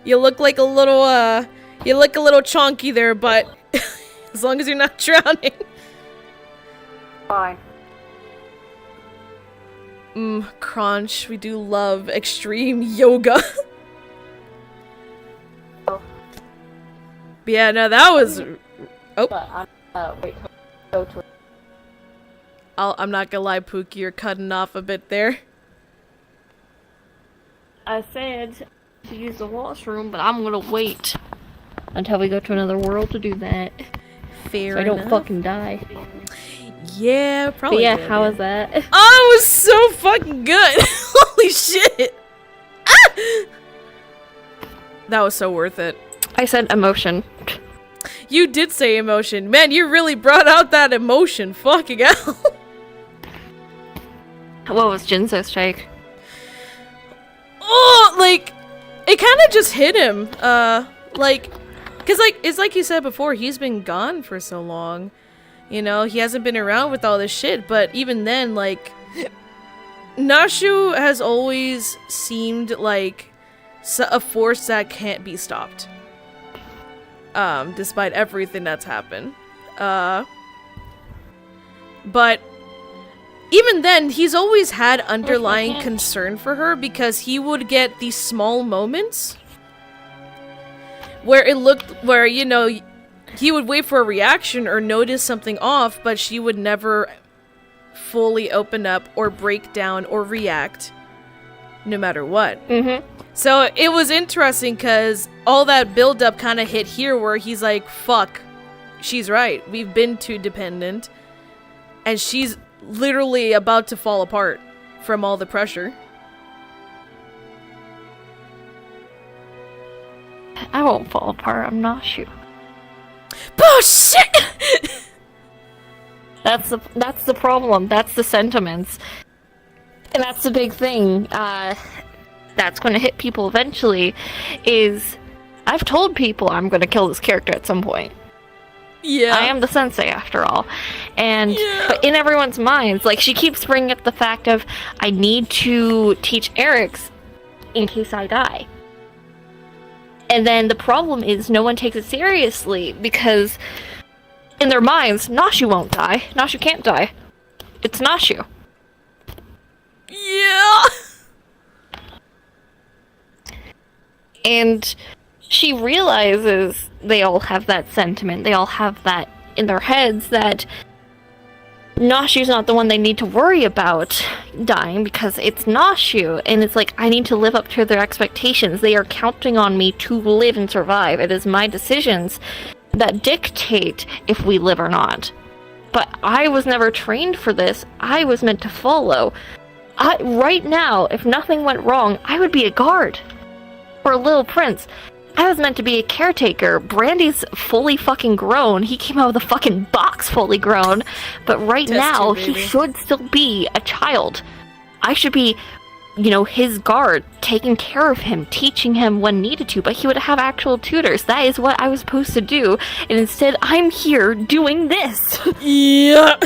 [SPEAKER 1] You look like a little, you look a little chonky there, but as long as you're not drowning.
[SPEAKER 2] Fine.
[SPEAKER 1] Crunch, we do love extreme yoga.
[SPEAKER 2] Oh.
[SPEAKER 1] But yeah, no, that was... Oh.
[SPEAKER 2] But I'm, wait, go to it.
[SPEAKER 1] I'm not gonna lie, Pookie, you're cutting off a bit there.
[SPEAKER 2] I said to use the washroom, but I'm gonna wait until we go to another world to do that.
[SPEAKER 1] Fair
[SPEAKER 2] so I don't
[SPEAKER 1] enough.
[SPEAKER 2] fucking die.
[SPEAKER 1] Yeah, probably.
[SPEAKER 2] But yeah,
[SPEAKER 1] good,
[SPEAKER 2] how was that?
[SPEAKER 1] Oh, it was so fucking good! Holy shit! Ah! That was so worth it.
[SPEAKER 2] I said emotion.
[SPEAKER 1] You did say emotion. Man, you really brought out that emotion. Fucking hell.
[SPEAKER 2] What was Jinzo's take?
[SPEAKER 1] Oh, like, it kind of just hit him. Like, because, like, it's like you said before, he's been gone for so long. You know, he hasn't been around with all this shit, but even then, like, Nashu has always seemed like a force that can't be stopped. Despite everything that's happened. But even then, he's always had underlying concern for her because he would get these small moments where where, you know, he would wait for a reaction or notice something off, but she would never fully open up or break down or react no matter what.
[SPEAKER 2] Mm-hmm.
[SPEAKER 1] So it was interesting because all that build-up kind of hit here where he's like, fuck, she's right. We've been too dependent. And she's literally about to fall apart from all the pressure.
[SPEAKER 2] I won't fall apart, I'm not you.
[SPEAKER 1] Bullshit!
[SPEAKER 2] That's the problem. That's the sentiments. And that's the big thing. That's going to hit people eventually. Is I've told people I'm going to kill this character at some point.
[SPEAKER 1] Yeah.
[SPEAKER 2] I am the sensei after all. And but in everyone's minds, like she keeps bringing up the fact of I need to teach Eric's in case I die. And then the problem is no one takes it seriously because in their minds, Nashu won't die. Nashu can't die. It's Nashu.
[SPEAKER 1] Yeah.
[SPEAKER 2] And she realizes they all have that sentiment. They all have that in their heads that Nashu's not the one they need to worry about dying because it's Nashu. And it's like, I need to live up to their expectations. They are counting on me to live and survive. It is my decisions that dictate if we live or not. But I was never trained for this. I was meant to follow. Right now, if nothing went wrong, I would be a guard. Or a little prince. I was meant to be a caretaker. Brandy's fully fucking grown. He came out of the fucking box fully grown. But right now, he should still be a child. I should be, you know, his guard, taking care of him, teaching him when needed to, but he would have actual tutors. That is what I was supposed to do. And instead, I'm here doing this.
[SPEAKER 1] Yeah.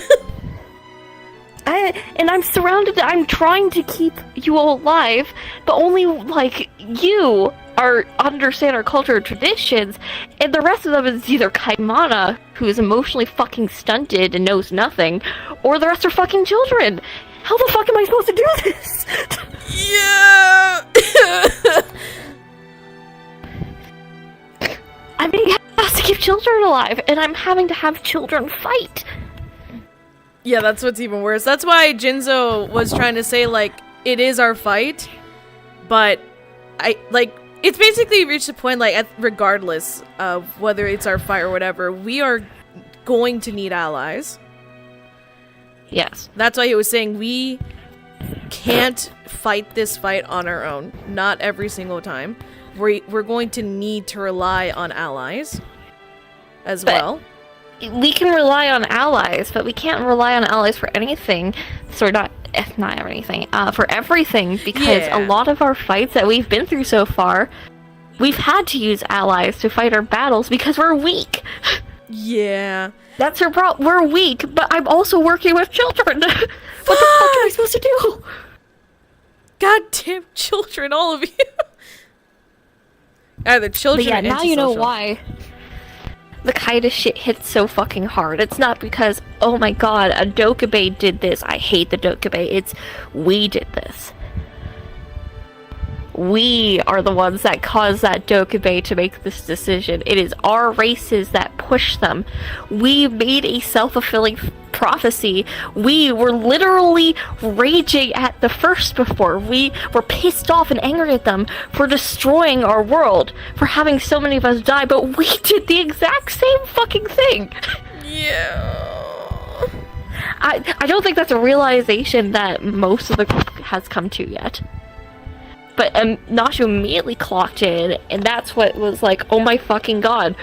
[SPEAKER 2] And I'm surrounded, I'm trying to keep you all alive, but only, like, you understand our culture and traditions, and the rest of them is either Kaimana, who is emotionally fucking stunted and knows nothing, or the rest are fucking children. How the fuck am I supposed to do this?
[SPEAKER 1] Yeah.
[SPEAKER 2] I'm being asked to keep children alive, and I'm having to have children fight.
[SPEAKER 1] Yeah, that's what's even worse. That's why Jinzo was trying to say, like, it is our fight, but it's basically reached a point, like, regardless of whether it's our fight or whatever, we are going to need allies.
[SPEAKER 2] Yes.
[SPEAKER 1] That's why he was saying we can't fight this fight on our own. Not every single time. We're going to need to rely on allies as well.
[SPEAKER 2] We can rely on allies, but we can't rely on allies for anything. So not anything. For everything, because a lot of our fights that we've been through so far, we've had to use allies to fight our battles because we're weak.
[SPEAKER 1] Yeah.
[SPEAKER 2] That's our problem. We're weak, but I'm also working with children. What the fuck am I supposed to do?
[SPEAKER 1] Goddamn children, all of you. Either children.
[SPEAKER 2] But yeah, now you know why the kind of shit hits so fucking hard. It's not because, oh my god, a Dokkaebi did this. I hate the Dokkaebi. It's, we did this. We are the ones that caused that Dokkaebi to make this decision. It is our races that push them. We made a self-fulfilling prophecy. We were literally raging at the first before. We were pissed off and angry at them for destroying our world, for having so many of us die, but we did the exact same fucking thing.
[SPEAKER 1] Yeah.
[SPEAKER 2] I don't think that's a realization that most of the group has come to yet. But Nashu immediately clocked in, and that's what was like, oh my fucking god,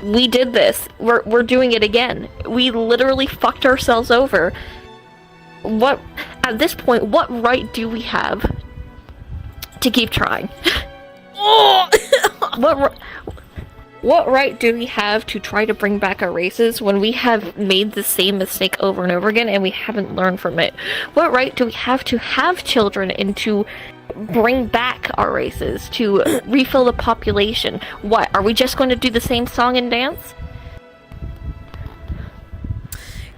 [SPEAKER 2] we did this. We're doing it again. We literally fucked ourselves over. What, at this point, what right do we have to keep trying?
[SPEAKER 1] Oh!
[SPEAKER 2] What right do we have to try to bring back our races when we have made the same mistake over and over again and we haven't learned from it? What right do we have children and to bring back our races, to refill the population? What, are we just going to do the same song and dance?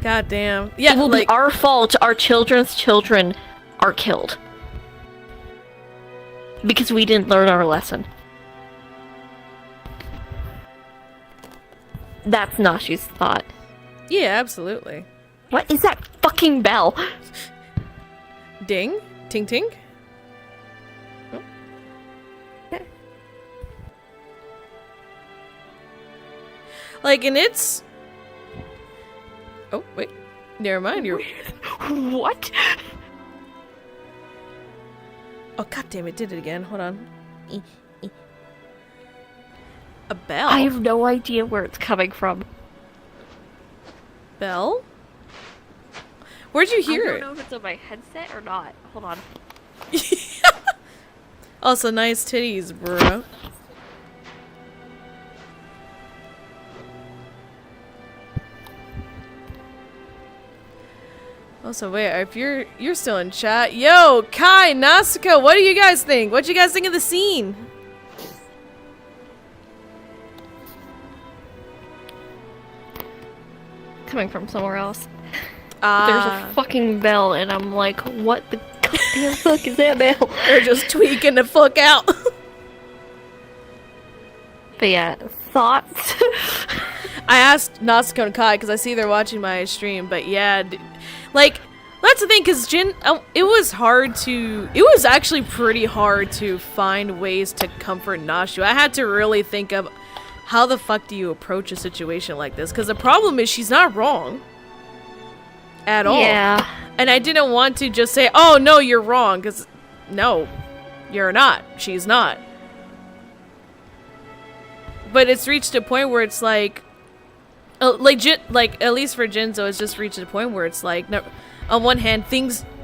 [SPEAKER 1] God damn. Yeah,
[SPEAKER 2] it will be our fault our children's children are killed. Because we didn't learn our lesson. That's Nashi's thought.
[SPEAKER 1] Yeah, absolutely.
[SPEAKER 2] What is that fucking bell?
[SPEAKER 1] Ding? Ting ting? Oh. Like, and it's... Oh, wait. Never mind, you're...
[SPEAKER 2] What?
[SPEAKER 1] Oh, god damn it, did it again. Hold on. A bell?
[SPEAKER 2] I have no idea where it's coming from.
[SPEAKER 1] Bell? Where'd you hear it?
[SPEAKER 2] I don't know if it's on my headset or not. Hold on.
[SPEAKER 1] Also, nice titties, bro. Also, wait, if you're still in chat, yo, Kai, Nasuko, what do you guys think? What do you guys think of the scene?
[SPEAKER 2] Coming from somewhere else. There's a fucking bell, and I'm like, what the goddamn fuck is that bell?
[SPEAKER 1] They're just tweaking the fuck out.
[SPEAKER 2] But yeah, thoughts?
[SPEAKER 1] I asked Nasuko and Kai because I see they're watching my stream, but yeah, like, that's the thing, because it was actually pretty hard to find ways to comfort Nashu. I had to really think of how the fuck do you approach a situation like this, because the problem is she's not wrong. At all.
[SPEAKER 2] Yeah.
[SPEAKER 1] And I didn't want to just say, oh, no, you're wrong, because no, you're not. She's not. But it's reached a point where it's like, at least for Jinzo, it's just reached a point where it's like, no, on one hand,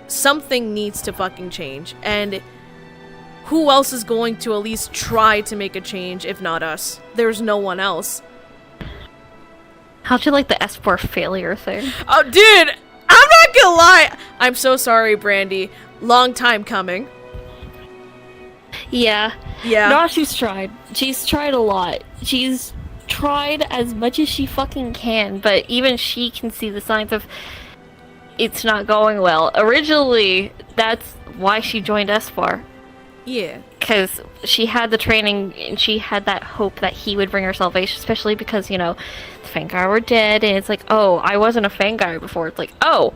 [SPEAKER 1] something needs to fucking change. And who else is going to at least try to make a change if not us? There's no one else.
[SPEAKER 2] How'd you like the S4 failure thing?
[SPEAKER 1] Oh, dude, I'm not gonna lie. I'm so sorry, Brandy. Long time coming.
[SPEAKER 2] Yeah.
[SPEAKER 1] Yeah.
[SPEAKER 2] No, she's tried. She's tried a lot. She's tried as much as she fucking can, but even she can see the signs of it's not going well. Originally, that's why she joined S4.
[SPEAKER 1] Yeah.
[SPEAKER 2] Because she had the training, and she had that hope that he would bring her salvation, especially because, you know, the Fangire were dead, and it's like, oh, I wasn't a Fangire before. It's like, oh,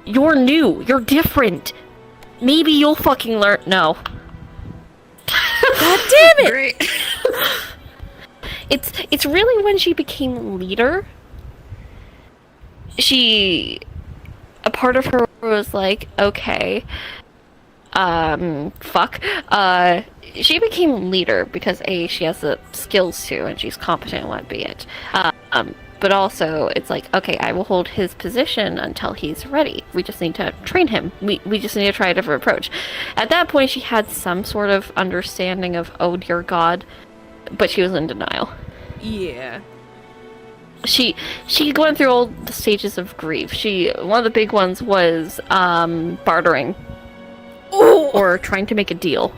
[SPEAKER 2] you're new, you're different. Maybe you'll fucking learn. No.
[SPEAKER 1] God damn it!
[SPEAKER 2] Great. It's really when she became leader. A part of her was like, okay, fuck. She became leader because A, she has the skills to, and she's competent, what be it. But also, it's like, okay, I will hold his position until he's ready. We just need to train him. We just need to try a different approach. At that point, she had some sort of understanding of, oh dear God, but she was in denial.
[SPEAKER 1] Yeah.
[SPEAKER 2] She went through all the stages of grief. One of the big ones was bartering.
[SPEAKER 1] Ooh.
[SPEAKER 2] Or trying to make a deal.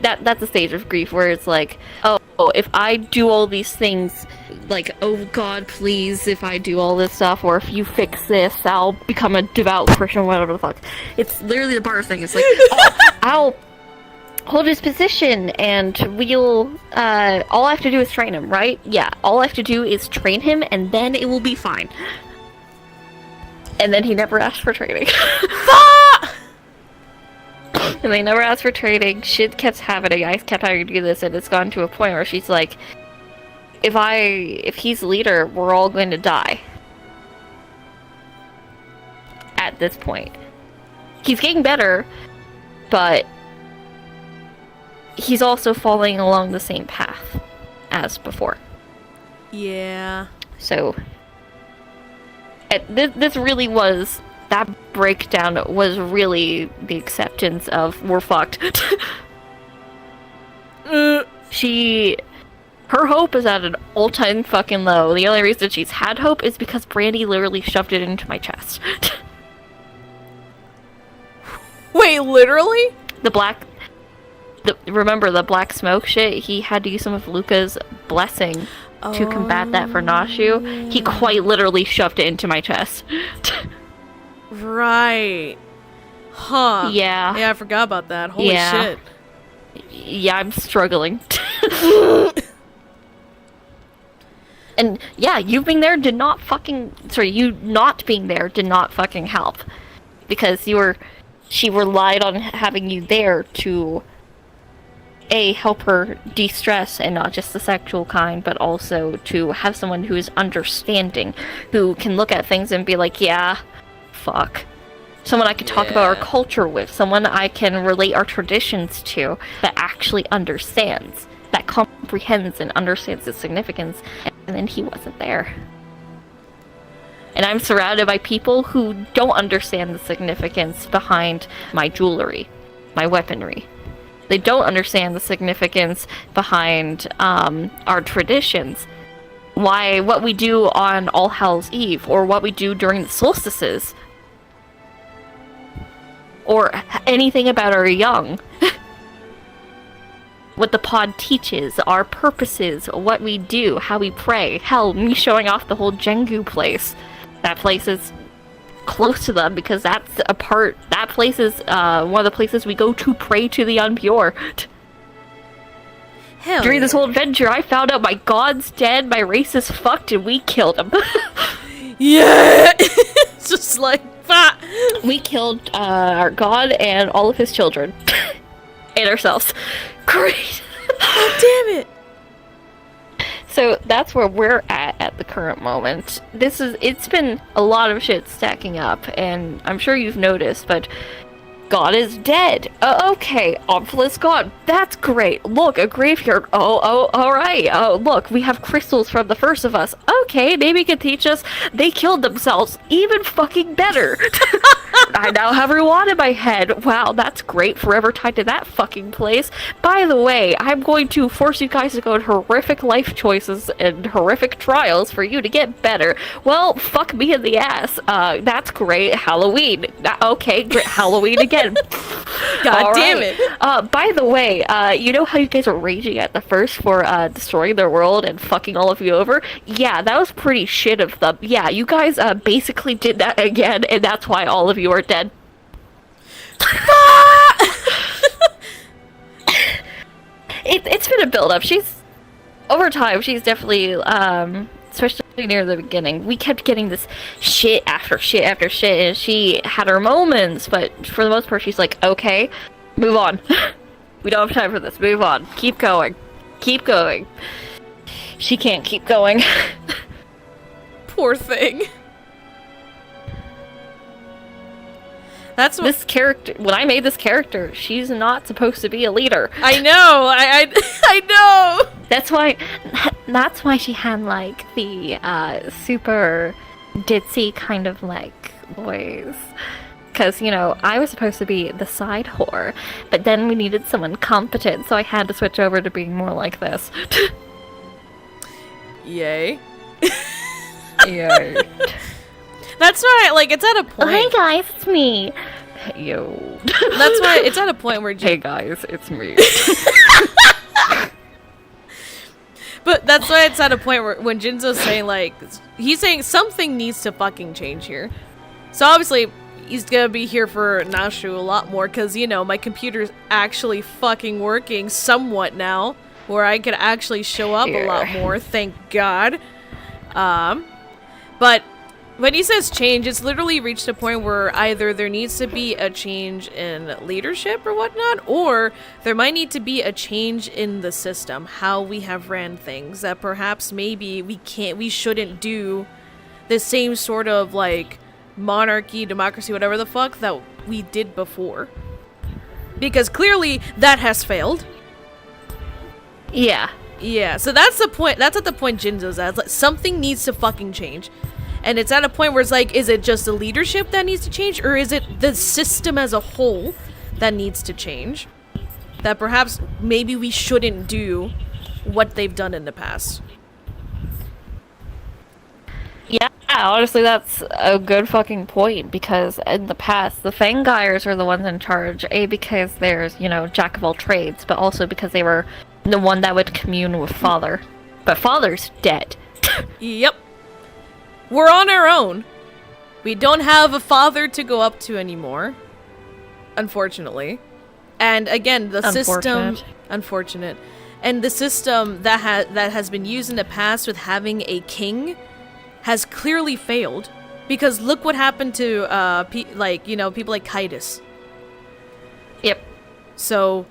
[SPEAKER 2] That's a stage of grief where it's like, oh, if I do all these things, like, oh God, please, if I do all this stuff, or if you fix this, I'll become a devout Christian, whatever the fuck. It's literally the barter thing. It's like, oh, I'll hold his position, and we'll, all I have to do is train him, right? Yeah, all I have to do is train him, and then it will be fine. And then he never asked for training. And they never asked for training. Shit kept happening. I kept having to do this, and it's gone to a point where she's like, if he's leader, we're all going to die. At this point. He's getting better, but he's also following along the same path as before.
[SPEAKER 1] Yeah.
[SPEAKER 2] So, this really was... That breakdown was really the acceptance of, we're fucked. Her hope is at an all-time fucking low. The only reason she's had hope is because Brandy literally shoved it into my chest.
[SPEAKER 1] Wait, literally?
[SPEAKER 2] Remember the black smoke shit? He had to use some of Luca's blessing to combat that for Nashu. He quite literally shoved it into my chest.
[SPEAKER 1] Right. Huh.
[SPEAKER 2] Yeah.
[SPEAKER 1] Yeah, I forgot about that. Holy shit.
[SPEAKER 2] Yeah, I'm struggling. And yeah, you not being there did not fucking help. Because she relied on having you there to help her de-stress, and not just the sexual kind, but also to have someone who is understanding, who can look at things and be like, yeah, fuck. Someone I could talk about our culture with, someone I can relate our traditions to, that actually understands, that comprehends and understands its significance, and then he wasn't there. And I'm surrounded by people who don't understand the significance behind my jewelry, my weaponry. They don't understand the significance behind our traditions. What we do on All Hallows Eve, or what we do during the solstices. Or anything about our young. What the pod teaches, our purposes, what we do, how we pray. Hell, me showing off the whole Jengu place. That place is close to them because that place is one of the places we go to pray to the unpure.
[SPEAKER 1] Hell
[SPEAKER 2] During this whole adventure, I found out my god's dead, my race is fucked, and we killed him.
[SPEAKER 1] Yeah! It's just like, bah!
[SPEAKER 2] We killed our god and all of his children. And ourselves. Great!
[SPEAKER 1] God damn it!
[SPEAKER 2] So that's where we're at the current moment. It's been a lot of shit stacking up, and I'm sure you've noticed, but God is dead. Okay, Omphale gone. That's great. Look, a graveyard. Alright. Oh, look, we have crystals from the first of us. Okay, maybe you can teach us. They killed themselves. Even fucking better. I now have Ruan in my head. Wow, that's great. Forever tied to that fucking place. By the way, I'm going to force you guys to go on horrific life choices and horrific trials for you to get better. Well, fuck me in the ass. That's great. Halloween. Okay, great. Halloween again.
[SPEAKER 1] God damn it.
[SPEAKER 2] By the way, you know how you guys were raging at the first for destroying their world and fucking all of you over? Yeah, that was pretty shit of them. Yeah, you guys basically did that again, and that's why all of you are dead. It's been a build-up. Over time, she's definitely, especially near the beginning, we kept getting this shit after shit after shit, and she had her moments, but for the most part, she's like, okay, move on. We don't have time for this. Move on. Keep going. Keep going. She can't keep going.
[SPEAKER 1] Poor thing. That's what...
[SPEAKER 2] This character, when I made this character, she's not supposed to be a leader.
[SPEAKER 1] I know! I know!
[SPEAKER 2] That's why she had, like, the, super ditzy kind of, like, voice. Because, you know, I was supposed to be the side whore, but then we needed someone competent, so I had to switch over to being more like this.
[SPEAKER 1] Yay.
[SPEAKER 2] Yay.
[SPEAKER 1] That's why, like, it's at a point...
[SPEAKER 2] Hi guys, it's me. Yo.
[SPEAKER 1] That's why it's at a point where...
[SPEAKER 2] Hey guys, it's me.
[SPEAKER 1] But that's why it's at a point where when Jinzo's saying, like... He's saying something needs to fucking change here. So obviously, he's gonna be here for Nashu a lot more, because, you know, my computer's actually fucking working somewhat now, where I can actually show up a lot more, thank God. But... when he says change, it's literally reached a point where either there needs to be a change in leadership or whatnot, or there might need to be a change in the system, how we have ran things, that perhaps maybe we shouldn't do the same sort of, like, monarchy, democracy, whatever the fuck, that we did before. Because clearly, that has failed.
[SPEAKER 2] Yeah.
[SPEAKER 1] Yeah, so that's the point, that's at the point Jinzo's at. It's like, something needs to fucking change. And it's at a point where it's like, is it just the leadership that needs to change? Or is it the system as a whole that needs to change? That perhaps maybe we shouldn't do what they've done in the past.
[SPEAKER 2] Yeah, honestly, that's a good fucking point, because in the past, the Fangires are the ones in charge. A, because there's, you know, jack of all trades, but also because they were the one that would commune with Father. But Father's dead.
[SPEAKER 1] Yep. We're on our own. We don't have a father to go up to anymore. Unfortunately. And again, the system... Unfortunate. And the system that has been used in the past with having a king has clearly failed. Because look what happened to, people like Kaitis.
[SPEAKER 2] Yep.
[SPEAKER 1] So,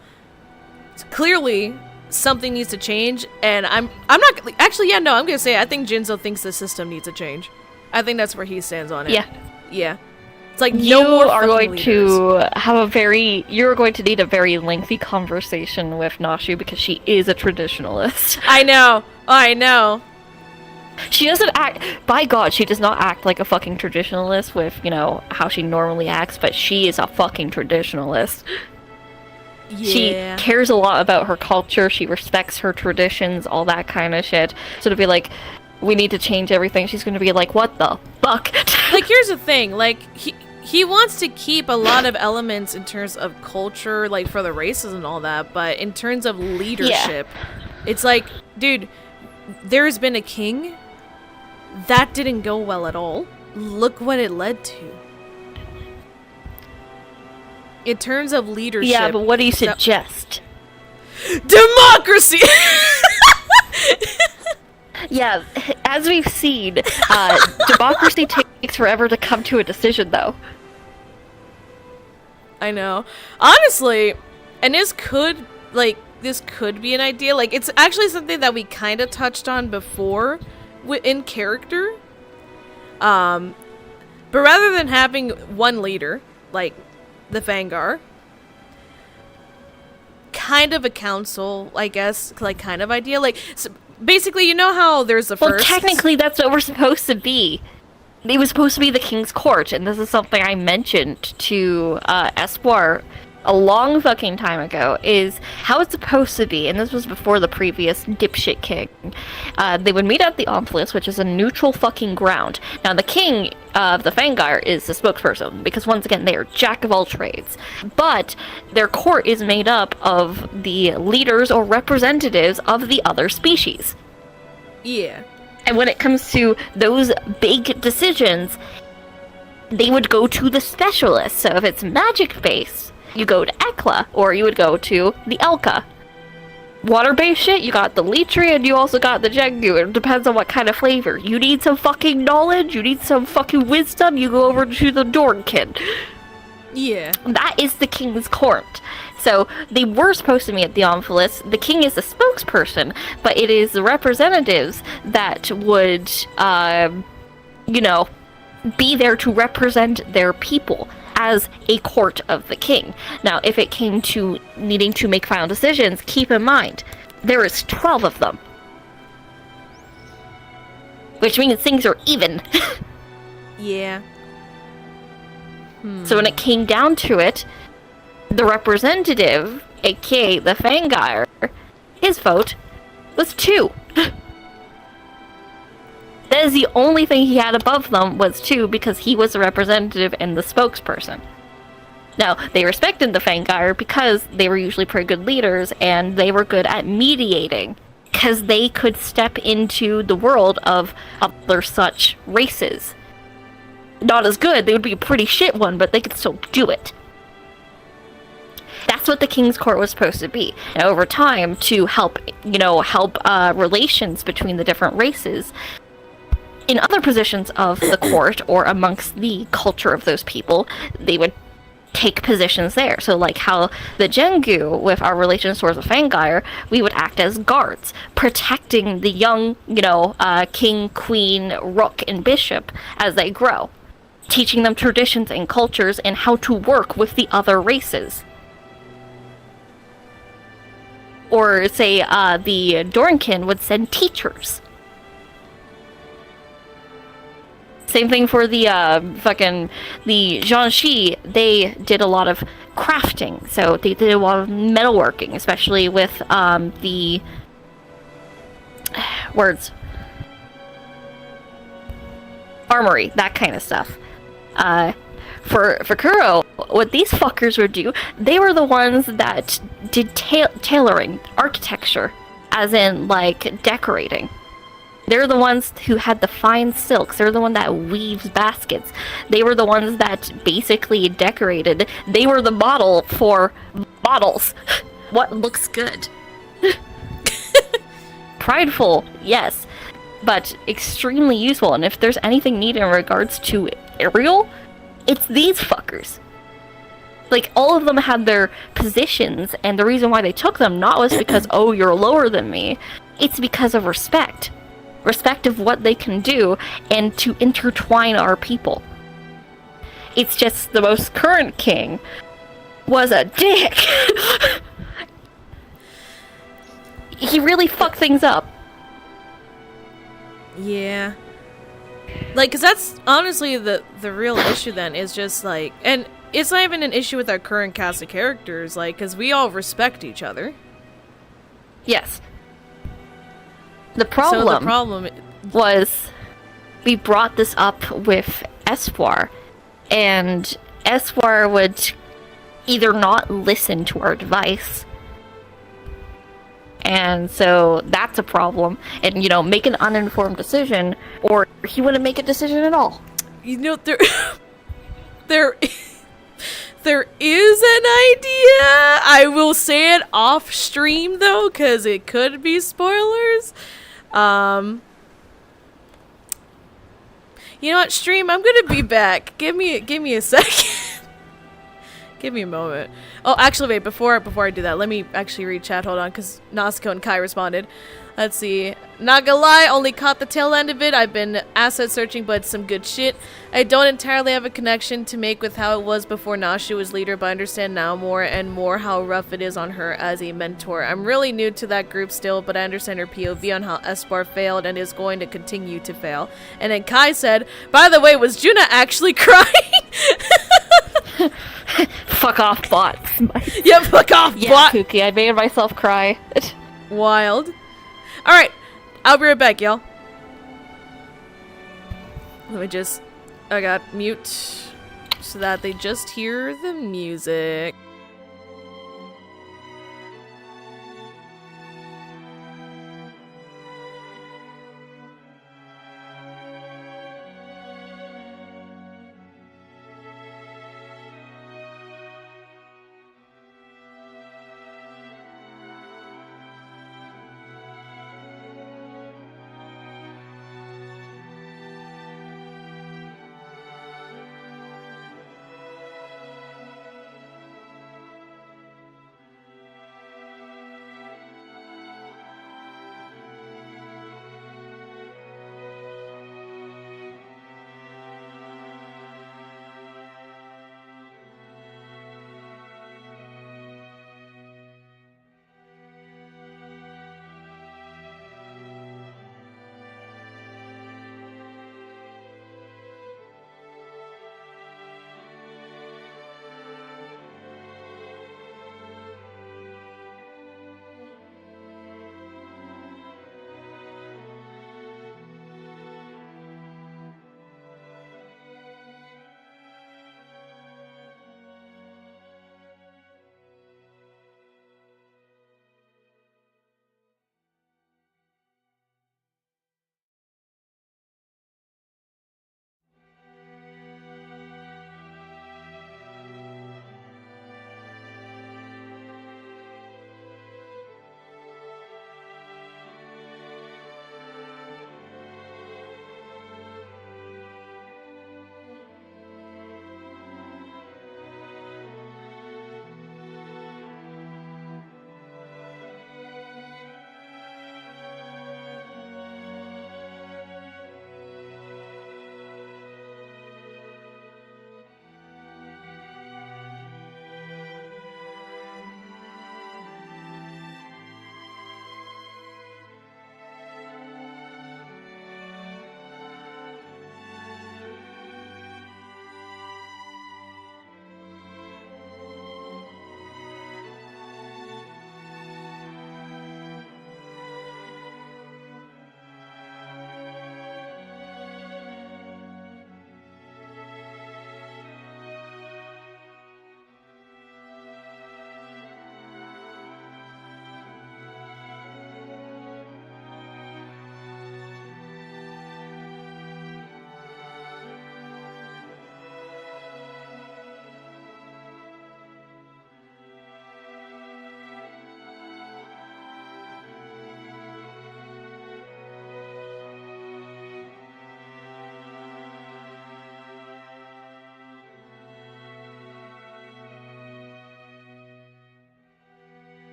[SPEAKER 1] clearly... something needs to change, and I'm not actually, yeah, no, I'm gonna say I think Jinzo thinks the system needs a change. I think that's where he stands on it. Yeah. It's like
[SPEAKER 2] you're going to need a very lengthy conversation with Nashu, because she is a traditionalist.
[SPEAKER 1] I know.
[SPEAKER 2] She doesn't act, by God, she does not act like a fucking traditionalist with, you know, how she normally acts, but she is a fucking traditionalist.
[SPEAKER 1] Yeah.
[SPEAKER 2] She cares a lot about her culture, she respects her traditions, all that kind of shit. So to be like, we need to change everything, she's gonna be like, what the fuck?
[SPEAKER 1] Like, here's the thing, like, he wants to keep a lot of elements in terms of culture, like, for the races and all that, but in terms of leadership, it's like, dude, there's been a king, that didn't go well at all. Look what it led to. In terms of leadership...
[SPEAKER 2] Yeah, but what do you suggest?
[SPEAKER 1] Democracy!
[SPEAKER 2] Yeah, as we've seen, democracy takes forever to come to a decision, though.
[SPEAKER 1] I know. Honestly, and this could, like, this could be an idea. Like, it's actually something that we kind of touched on before in character. But rather than having one leader, like the Vanguard, kind of a council, I guess, like, kind of idea. Like, so basically, you know how there's the first...
[SPEAKER 3] Well, technically, that's what we're supposed to be. It was supposed to be the King's Court, and this is something I mentioned to Espoir a long fucking time ago, is how it's supposed to be, and this was before the previous dipshit king. They would meet at the Omphlis, which is a neutral fucking ground. Now, the king of the Vanguard is the spokesperson, because once again, they are jack of all trades. But their court is made up of the leaders or representatives of the other species.
[SPEAKER 1] Yeah.
[SPEAKER 3] And when it comes to those big decisions, they would go to the specialist. So if it's magic-based, you go to Ekla, or you would go to the Elka. Water-based shit, you got the Leetri, and you also got the Jengu. It depends on what kind of flavor. You need some fucking knowledge, you need some fucking wisdom, you go over to the Dornkin.
[SPEAKER 1] Yeah.
[SPEAKER 3] That is the King's Court. So, they were supposed to meet at the Omphlis. The king is the spokesperson, but it is the representatives that would, be there to represent their people as a court of the king. Now, if it came to needing to make final decisions, keep in mind, there is 12 of them. Which means things are even.
[SPEAKER 1] Yeah.
[SPEAKER 3] So when it came down to it, the representative, aka the Vanguard, his vote was 2. That is the only thing he had above them was 2, because he was the representative and the spokesperson. Now, they respected the Vanguard because they were usually pretty good leaders, and they were good at mediating, because they could step into the world of other such races. Not as good, they would be a pretty shit one, but they could still do it. That's what the King's Court was supposed to be. And over time, to help relations between the different races, in other positions of the court, or amongst the culture of those people, they would take positions there. So like how the Jengu, with our relations towards the Fangar, we would act as guards, protecting the young, king, queen, rook, and bishop as they grow. Teaching them traditions and cultures and how to work with the other races. Or say the Dornkin would send teachers. Same thing for the the Jiangxi. They did a lot of crafting, so they did a lot of metalworking, especially with the armory, that kind of stuff. For Kuro, what these fuckers would do, they were the ones that did tailoring, architecture, as in like decorating. They're the ones who had the fine silks. They're the one that weaves baskets. They were the ones that basically decorated. They were the model for models. What looks good? Prideful, yes, but extremely useful. And if there's anything needed in regards to aerial, it's these fuckers. Like, all of them had their positions, and the reason why they took them not was because, oh, you're lower than me. It's because of respect. Respect of what they can do, and to intertwine our people. It's just the most current king was a dick. He really fucked things up.
[SPEAKER 1] Yeah. Like, because that's honestly the real issue then, is just like, and it's not even an issue with our current cast of characters, like, because we all respect each other.
[SPEAKER 3] Yes. The problem was we brought this up with Espoir, and Espoir would either not listen to our advice, and so that's a problem, and make an uninformed decision, or he wouldn't make a decision at all.
[SPEAKER 1] There is an idea. I will say it off stream though, because it could be spoilers. You know what, stream? I'm gonna be back. Give me a second. Give me a moment. Oh, actually, wait. Before I do that, let me actually read chat. Hold on, because Nasuko and Kai responded. Let's see. Not gonna lie, only caught the tail end of it. I've been asset searching, but it's some good shit. I don't entirely have a connection to make with how it was before Nashi was leader, but I understand now more and more how rough it is on her as a mentor. I'm really new to that group still, but I understand her POV on how Espoir failed and is going to continue to fail. And then Kai said, by the way, was Juna actually crying?
[SPEAKER 3] Fuck off, bots.
[SPEAKER 1] Yeah, fuck off,
[SPEAKER 3] Yeah,
[SPEAKER 1] bot!
[SPEAKER 3] Pookie, I made myself cry.
[SPEAKER 1] Wild. Alright, I'll be right back, y'all. Let me just... I got mute so that they just hear the music.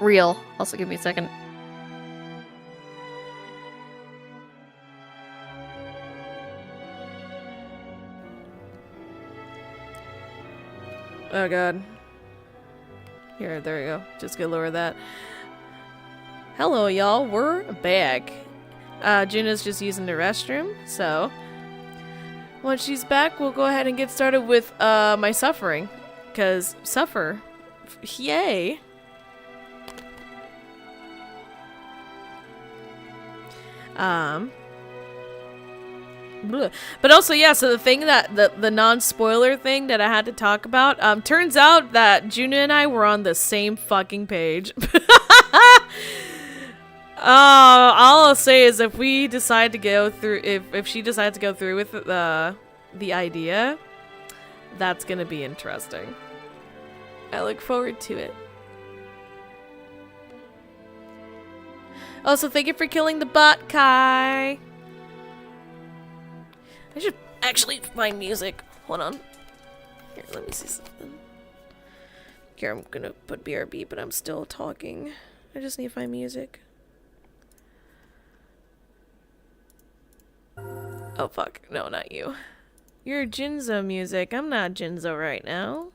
[SPEAKER 3] Real. Also, give me a second.
[SPEAKER 1] Oh god. Here, there we go. Just gonna lower that. Hello, y'all. We're back. Juna's just using the restroom, so once she's back, we'll go ahead and get started with my suffering. Cause suffer. Yay. But also, yeah, so the thing that the non-spoiler thing that I had to talk about, turns out that Juna and I were on the same fucking page. All I'll say is if we decide to go through, if she decides to go through with the idea, that's gonna be interesting. I look forward to it. Also, thank you for killing the bot, Kai. I should actually find music. Hold on. Here, let me see something. Here, I'm gonna put BRB, but I'm still talking. I just need to find music. Oh, fuck. No, not you. You're Jinzo music. I'm not Jinzo right now.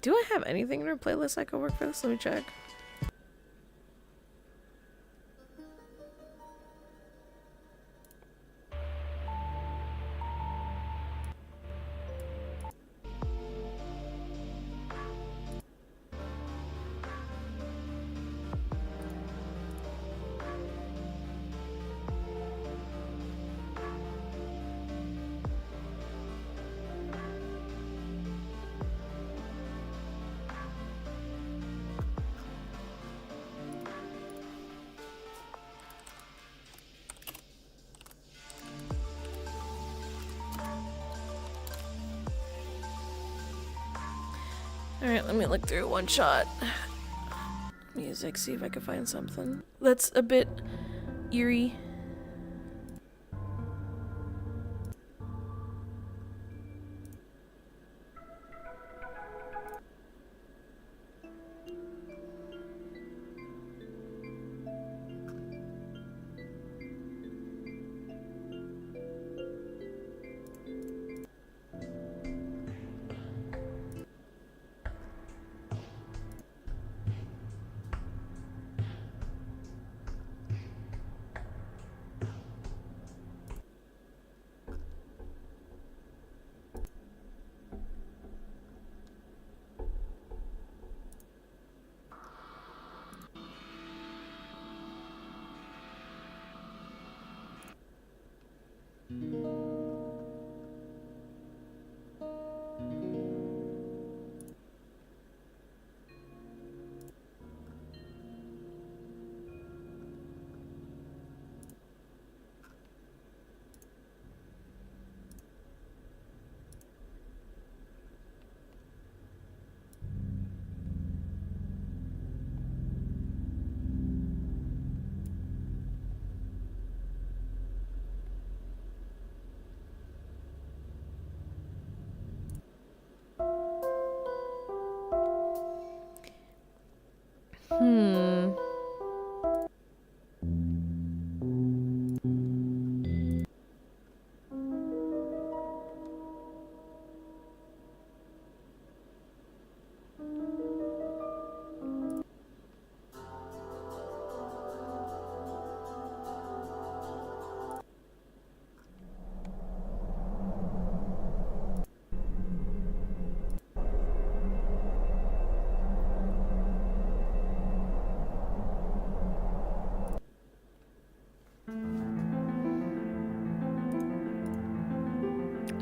[SPEAKER 1] Do I have anything in her playlist that could work for this? Let me check. Alright, let me look through one shot. Music, see if I can find something that's a bit eerie.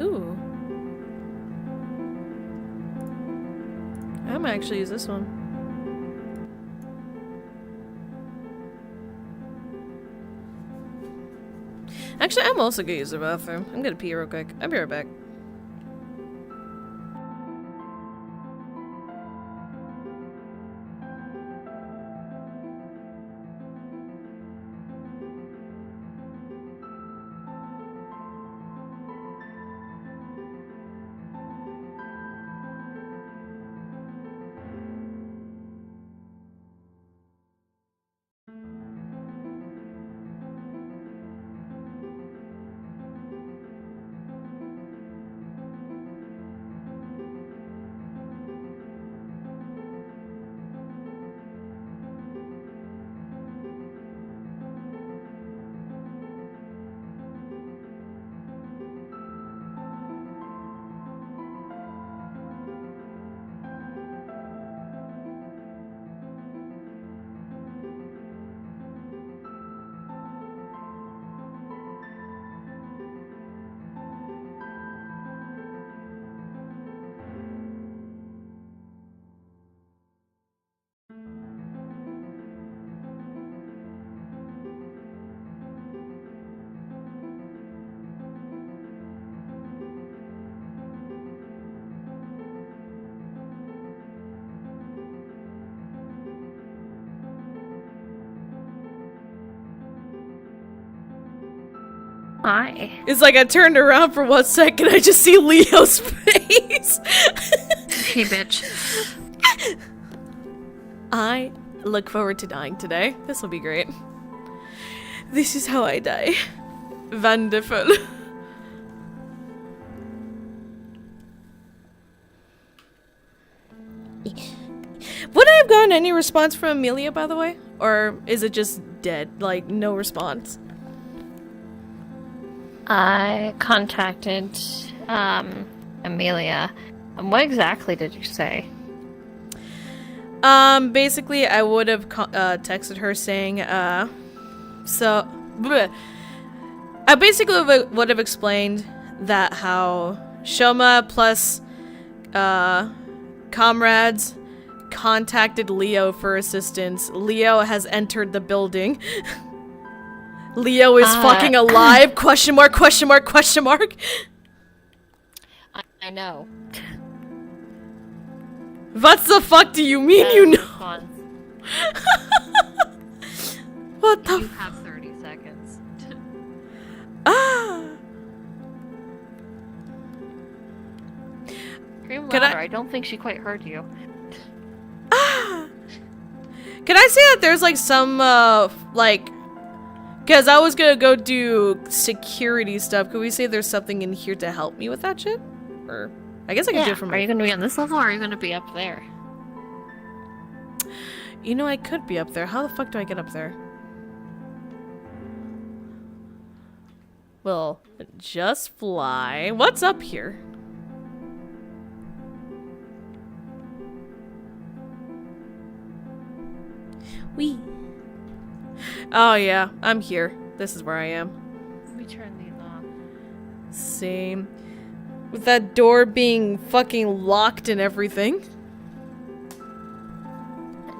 [SPEAKER 1] Ooh. I might actually use this one. Actually, I'm also gonna use the bathroom. I'm gonna pee real quick. I'll be right back.
[SPEAKER 3] Hi.
[SPEAKER 1] It's like I turned around for 1 second, I just see Leo's face.
[SPEAKER 3] Hey, bitch.
[SPEAKER 1] I look forward to dying today. This will be great. This is how I die. Wonderful. Would I have gotten any response from Amelia, by the way? Or is it just dead? Like, no response?
[SPEAKER 3] I contacted, Amelia. What exactly did you say?
[SPEAKER 1] Basically, I would have texted her saying, bleh. I basically would have explained that how Shoma plus, comrades contacted Leo for assistance. Leo has entered the building. Leo is fucking alive? Question mark, question mark, question mark.
[SPEAKER 3] I know.
[SPEAKER 1] What the fuck do you mean you know? What the
[SPEAKER 3] You have 30 seconds.
[SPEAKER 1] Ah!
[SPEAKER 3] Scream
[SPEAKER 1] Can
[SPEAKER 3] louder. I don't think she quite heard you.
[SPEAKER 1] Ah! Can I say that there's like some, like... Because I was gonna go do security stuff. Could we say there's something in here to help me with that shit? Or... I guess I could do it from
[SPEAKER 3] Are you gonna be on this level or are you gonna be up there?
[SPEAKER 1] You know, I could be up there. How the fuck do I get up there? Well, just fly. What's up here? Wee. Oh yeah, I'm here. This is where I am.
[SPEAKER 3] Let me turn these off.
[SPEAKER 1] Same. With that door being fucking locked and everything.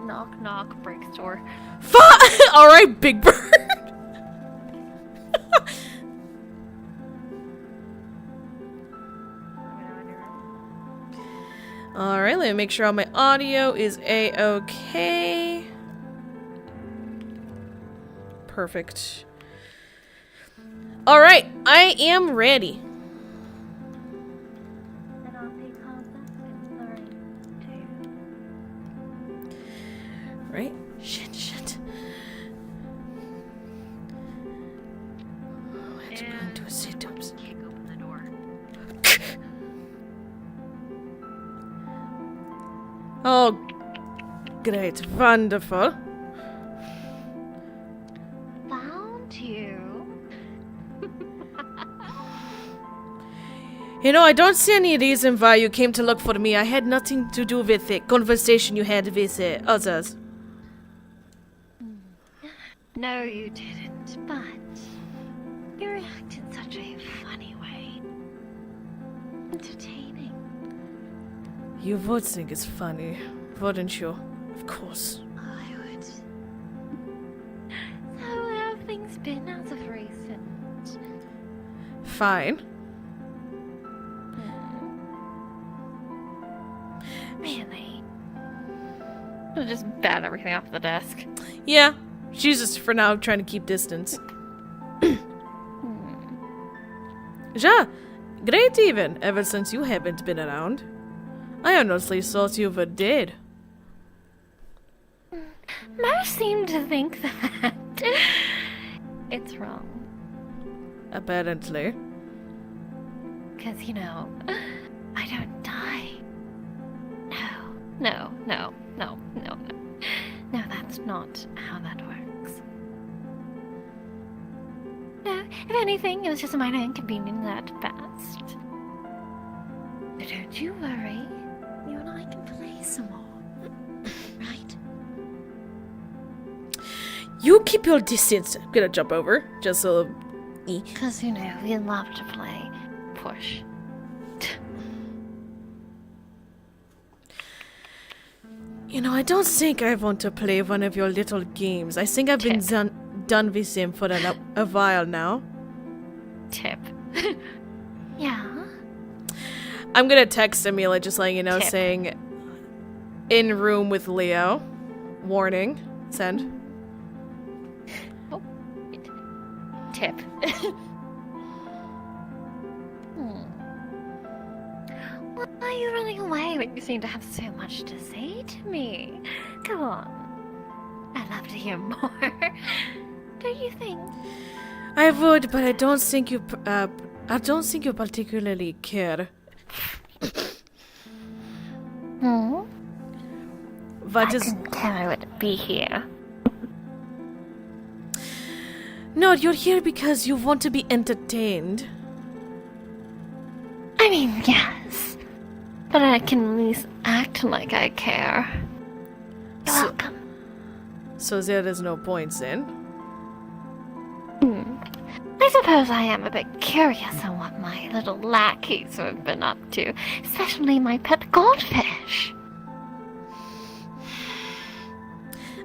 [SPEAKER 3] Knock knock, breaks door.
[SPEAKER 1] Alright, Big Bird. Alright, let me make sure all my audio is a-okay. Perfect. Alright, I am ready.
[SPEAKER 2] And I'll be called in 3, 2.
[SPEAKER 1] Right? Shit, shit. Oh, I have to go into a sit-ups.
[SPEAKER 3] Kick open the door.
[SPEAKER 1] Oh, great. Wonderful.
[SPEAKER 2] Found you.
[SPEAKER 1] You know, I don't see any reason why you came to look for me. I had nothing to do with the conversation you had with others.
[SPEAKER 2] No, you didn't, but you react in such a funny way. Entertaining.
[SPEAKER 1] You would think it's funny, wouldn't you? Of course.
[SPEAKER 2] I would. So, how have things been as of recent?
[SPEAKER 1] Fine.
[SPEAKER 2] Really?
[SPEAKER 3] I'll just bat everything off the desk.
[SPEAKER 1] Yeah, she's just for now trying to keep distance. Ja, great even, ever since you haven't been around. I honestly thought you were dead.
[SPEAKER 2] Most seem to think that it's wrong.
[SPEAKER 1] Apparently.
[SPEAKER 2] Because, you know, I don't die.
[SPEAKER 3] No, no, no, no, no.
[SPEAKER 2] No, that's not how that works. No, if anything, it was just a minor inconvenience at best. But don't you worry. You and I can play some more. Right?
[SPEAKER 1] You keep your distance. I'm gonna jump over. Just a little...
[SPEAKER 2] Because, you know, we love to play push.
[SPEAKER 1] You know, I don't think I want to play one of your little games. I think I've been done with them for a while now.
[SPEAKER 3] Tip.
[SPEAKER 2] Yeah?
[SPEAKER 1] I'm gonna text Amelia, just letting you know,
[SPEAKER 3] Tip.
[SPEAKER 1] saying, in room with Leo. Warning. Send.
[SPEAKER 3] Tip. are you running away when you seem to have so much to say to me? Go on. I'd love to hear more. Don't you think?
[SPEAKER 1] I would, but I don't think you particularly care. What
[SPEAKER 3] I
[SPEAKER 1] is...
[SPEAKER 3] didn't care I would be here.
[SPEAKER 1] No, you're here because you want to be entertained.
[SPEAKER 3] I mean, yes. But I can at least act like I care. You're welcome.
[SPEAKER 1] So there is no point then?
[SPEAKER 3] I suppose I am a bit curious on what my little lackeys have been up to, especially my pet goldfish.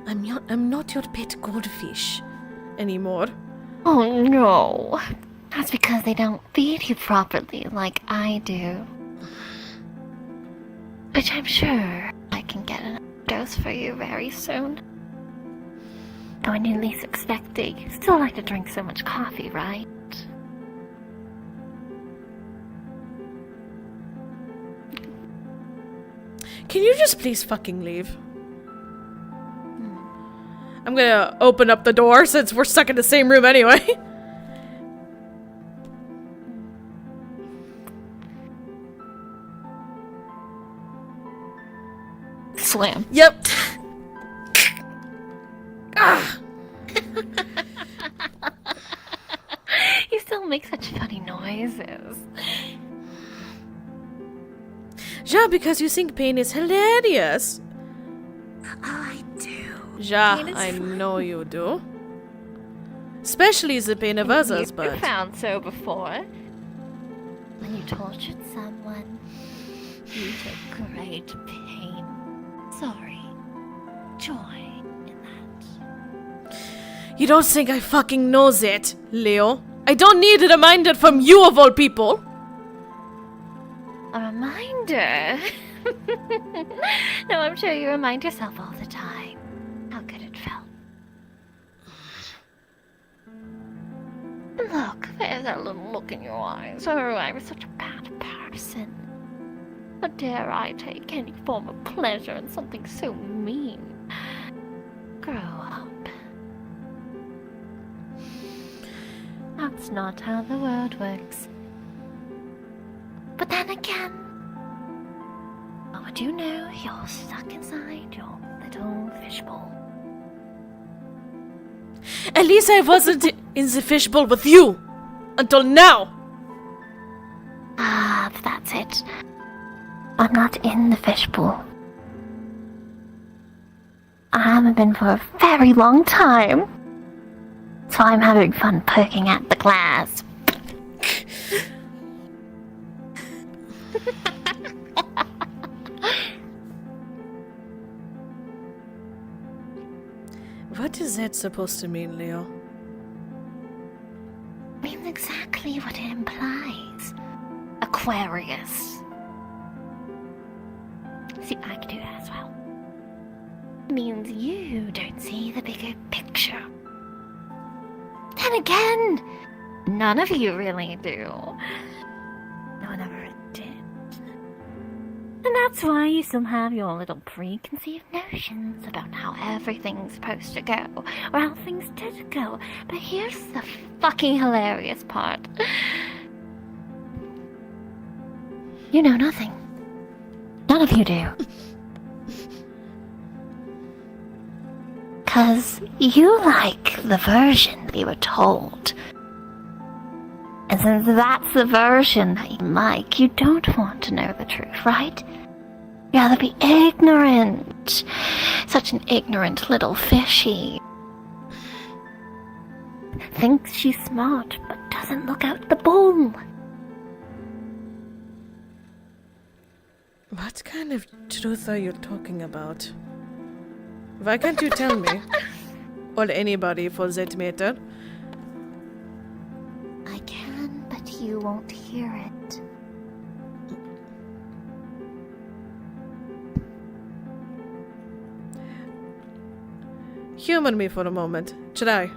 [SPEAKER 1] I'm not your pet goldfish anymore.
[SPEAKER 3] Oh no. That's because they don't feed you properly like I do. Which I'm sure I can get a dose for you very soon. But when you least expect it, you still like to drink so much coffee, right?
[SPEAKER 1] Can you just please fucking leave? I'm gonna open up the door since we're stuck in the same room anyway.
[SPEAKER 3] Slam.
[SPEAKER 1] Yep. Ah.
[SPEAKER 3] You still make such funny noises.
[SPEAKER 1] Ja, because you think pain is hilarious.
[SPEAKER 3] Oh, I do.
[SPEAKER 1] Ja,
[SPEAKER 3] Pain is
[SPEAKER 1] I
[SPEAKER 3] fun.
[SPEAKER 1] know you do. Especially the pain of others,
[SPEAKER 3] You've
[SPEAKER 1] but...
[SPEAKER 3] found so before. When you tortured someone, you took great pain. Sorry. Joy in that.
[SPEAKER 1] You don't think I fucking know that, Leo? I don't need a reminder from you of all people.
[SPEAKER 3] A reminder? No, I'm sure you remind yourself all the time how good it felt. Look, there's that little look in your eyes. Oh, I was such a bad person. How dare I take any form of pleasure in something so mean? Grow up. That's not how the world works. But then again, what would you know? You're stuck inside your little fishbowl.
[SPEAKER 1] At least I wasn't in the fishbowl with you. Until now.
[SPEAKER 3] Ah, that's it. I'm not in the fishbowl. I haven't been for a very long time. So I'm having fun poking at the glass.
[SPEAKER 1] What is that supposed to mean, Leo?
[SPEAKER 3] Means exactly what it implies. Aquarius. See, I can do that as well. Means you don't see the bigger picture. Then again, none of you really do. No one ever did. And that's why you still have your little preconceived notions about how everything's supposed to go, or how things did go. But here's the fucking hilarious part. You know nothing. None of you do. 'Cause you like the version that you were told. And since that's the version that you like, you don't want to know the truth, right? You'd rather be ignorant. Such an ignorant little fishy. Thinks she's smart, but doesn't look out the bowl.
[SPEAKER 1] What kind of truth are you talking about? Why can't you tell me? Or anybody for that matter?
[SPEAKER 3] I can, but you won't hear it.
[SPEAKER 1] Humor me for a moment. Try.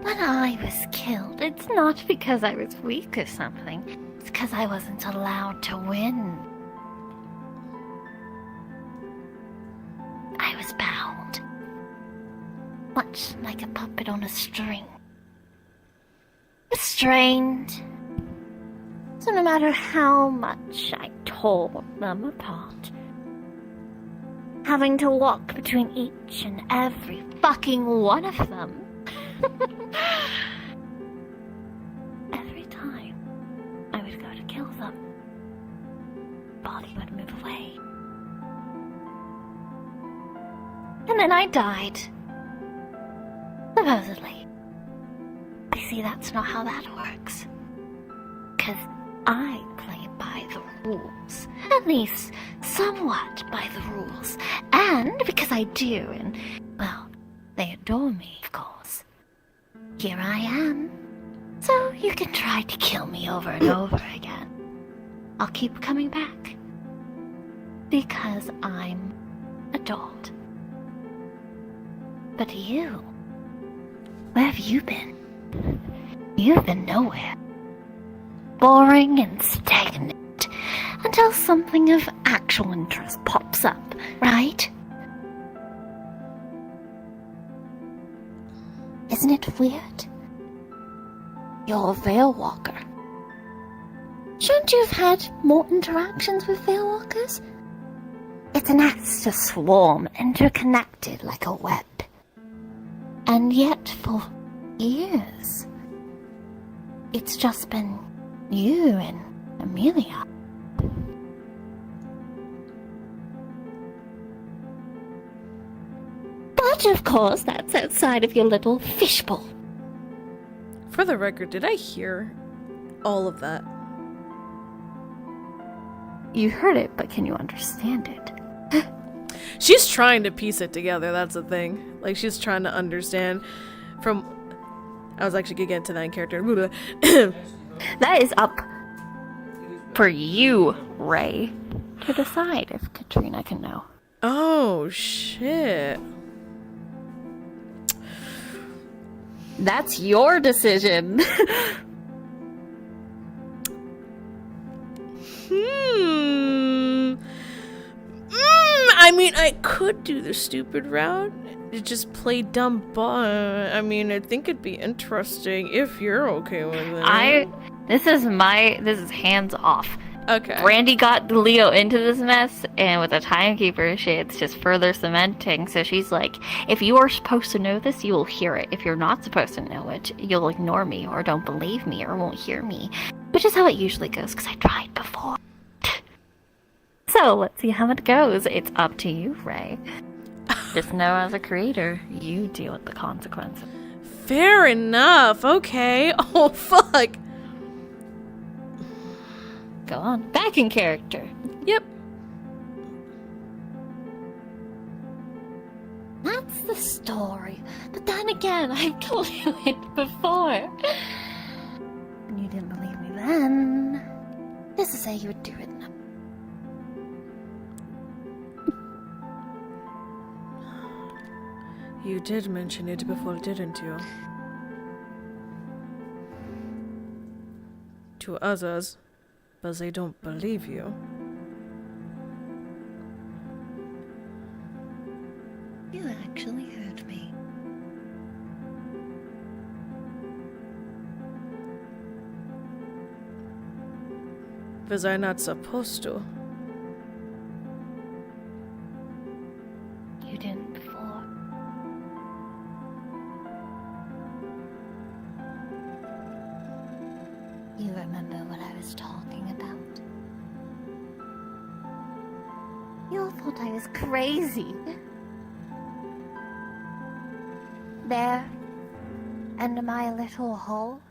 [SPEAKER 2] when I was killed, it's not because I was weak or something. It's because I wasn't allowed to win. I was bound. Much like a puppet on a string. Restrained. So no matter how much I tore them apart, having to walk between each and every fucking one of them, every time I would go to kill them, body would move away. And then I died. Supposedly. But see, that's not how that works. 'Cause I play by the rules. At least, somewhat by the rules. And because I do, and, well, they adore me, of course. Here I am. So you can try to kill me over and over again. I'll keep coming back. Because I'm adored. But you, where have you been? You've been nowhere. Boring and stagnant until something of actual interest pops up, right? Isn't it weird? You're a Veilwalker. Shouldn't you have had more interactions with Veilwalkers? It's an extra swarm, interconnected like a web. And yet, for years, it's just been you and Amelia. But of course, that's outside of your little fishbowl.
[SPEAKER 1] For the record, did I hear all of that?
[SPEAKER 2] You heard it, but can you understand it?
[SPEAKER 1] She's trying to piece it together, that's the thing. Like, she's trying to understand from... I was actually gonna get into that in character.
[SPEAKER 2] That is up for you, Ray, to decide if Katrina can know.
[SPEAKER 1] Oh, shit.
[SPEAKER 2] That's your decision.
[SPEAKER 1] I mean, I could do the stupid route. Just play dumb, but I mean, I think it'd be interesting if you're okay with it.
[SPEAKER 3] This is hands off.
[SPEAKER 1] Okay.
[SPEAKER 3] Brandy got Leo into this mess, and with the timekeeper shit, it's just further cementing. So she's like, if you are supposed to know this, you will hear it. If you're not supposed to know it, you'll ignore me, or don't believe me, or won't hear me. Which is how it usually goes, because I tried before. So, let's see how it goes. It's up to you, Ray. Just know as a creator, you deal with the consequences.
[SPEAKER 1] Fair enough. Okay. Oh, fuck.
[SPEAKER 3] Go on. Back in character.
[SPEAKER 1] Yep.
[SPEAKER 2] That's the story. But then again, I told you it before. And you didn't believe me then. Just to say you would do it now.
[SPEAKER 1] You did mention it before, didn't you? To others, but they don't believe you.
[SPEAKER 2] You actually heard me.
[SPEAKER 1] Was I not supposed to?
[SPEAKER 2] You didn't before. You remember what I was talking about? You all thought I was crazy. There, under my little hole,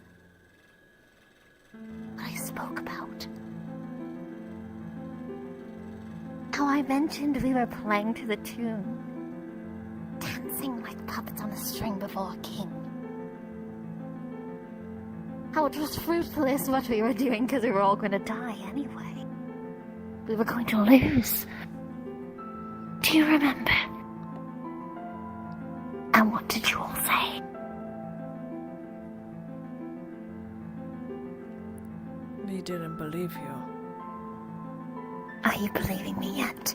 [SPEAKER 2] what I spoke about. How I mentioned we were playing to the tune, dancing like puppets on a string before a king. How it was fruitless what we were doing because we were all going to die anyway. We were going to lose. Do you remember? And what did you all say?
[SPEAKER 1] didn't believe you.
[SPEAKER 2] Are you believing me yet?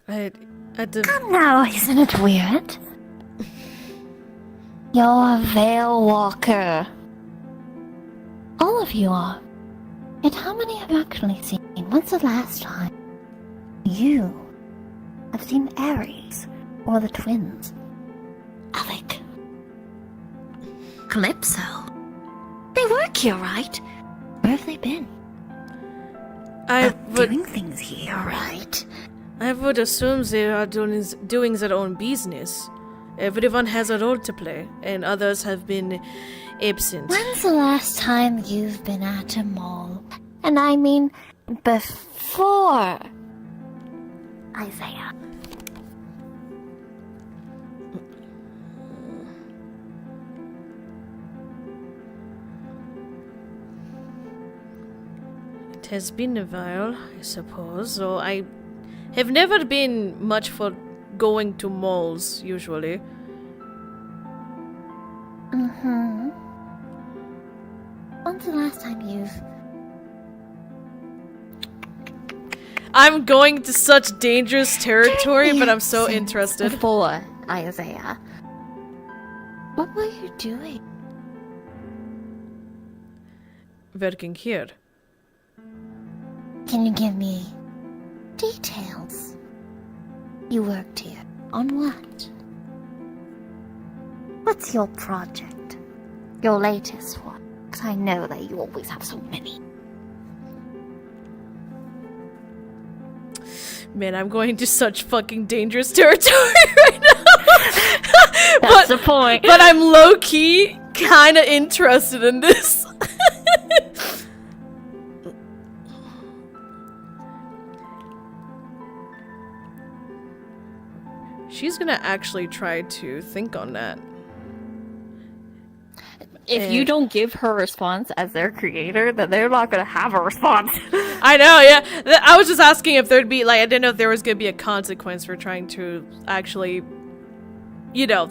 [SPEAKER 2] Come now, isn't it weird? You're a Veil Walker. All of you are. Yet how many have actually seen? When's the last time you have seen Ares or the twins? Alec. Calypso. They work here, right? Where have they been? Doing things here, right?
[SPEAKER 1] I would assume they are doing their own business. Everyone has a role to play, and others have been absent.
[SPEAKER 2] When's the last time you've been at a mall? And I mean, before Isaiah.
[SPEAKER 1] It has been a while, I suppose, though I have never been much for going to malls, usually.
[SPEAKER 2] Mm-hmm. When's the last time you've...
[SPEAKER 1] I'm going to such dangerous territory, but I'm so interested.
[SPEAKER 2] Before Isaiah. What were you doing?
[SPEAKER 1] Working here.
[SPEAKER 2] Can you give me details? You worked here. On what? What's your project? Your latest one? 'Cause I know that you always have so many.
[SPEAKER 1] Man, I'm going to such fucking dangerous territory right now.
[SPEAKER 3] That's the point.
[SPEAKER 1] But I'm low-key kind of interested in this. She's gonna actually try to think on that.
[SPEAKER 3] If you don't give her a response as their creator, then they're not gonna have a response.
[SPEAKER 1] I know, yeah. I was just asking if there'd be, like, I didn't know if there was gonna be a consequence for trying to actually, you know,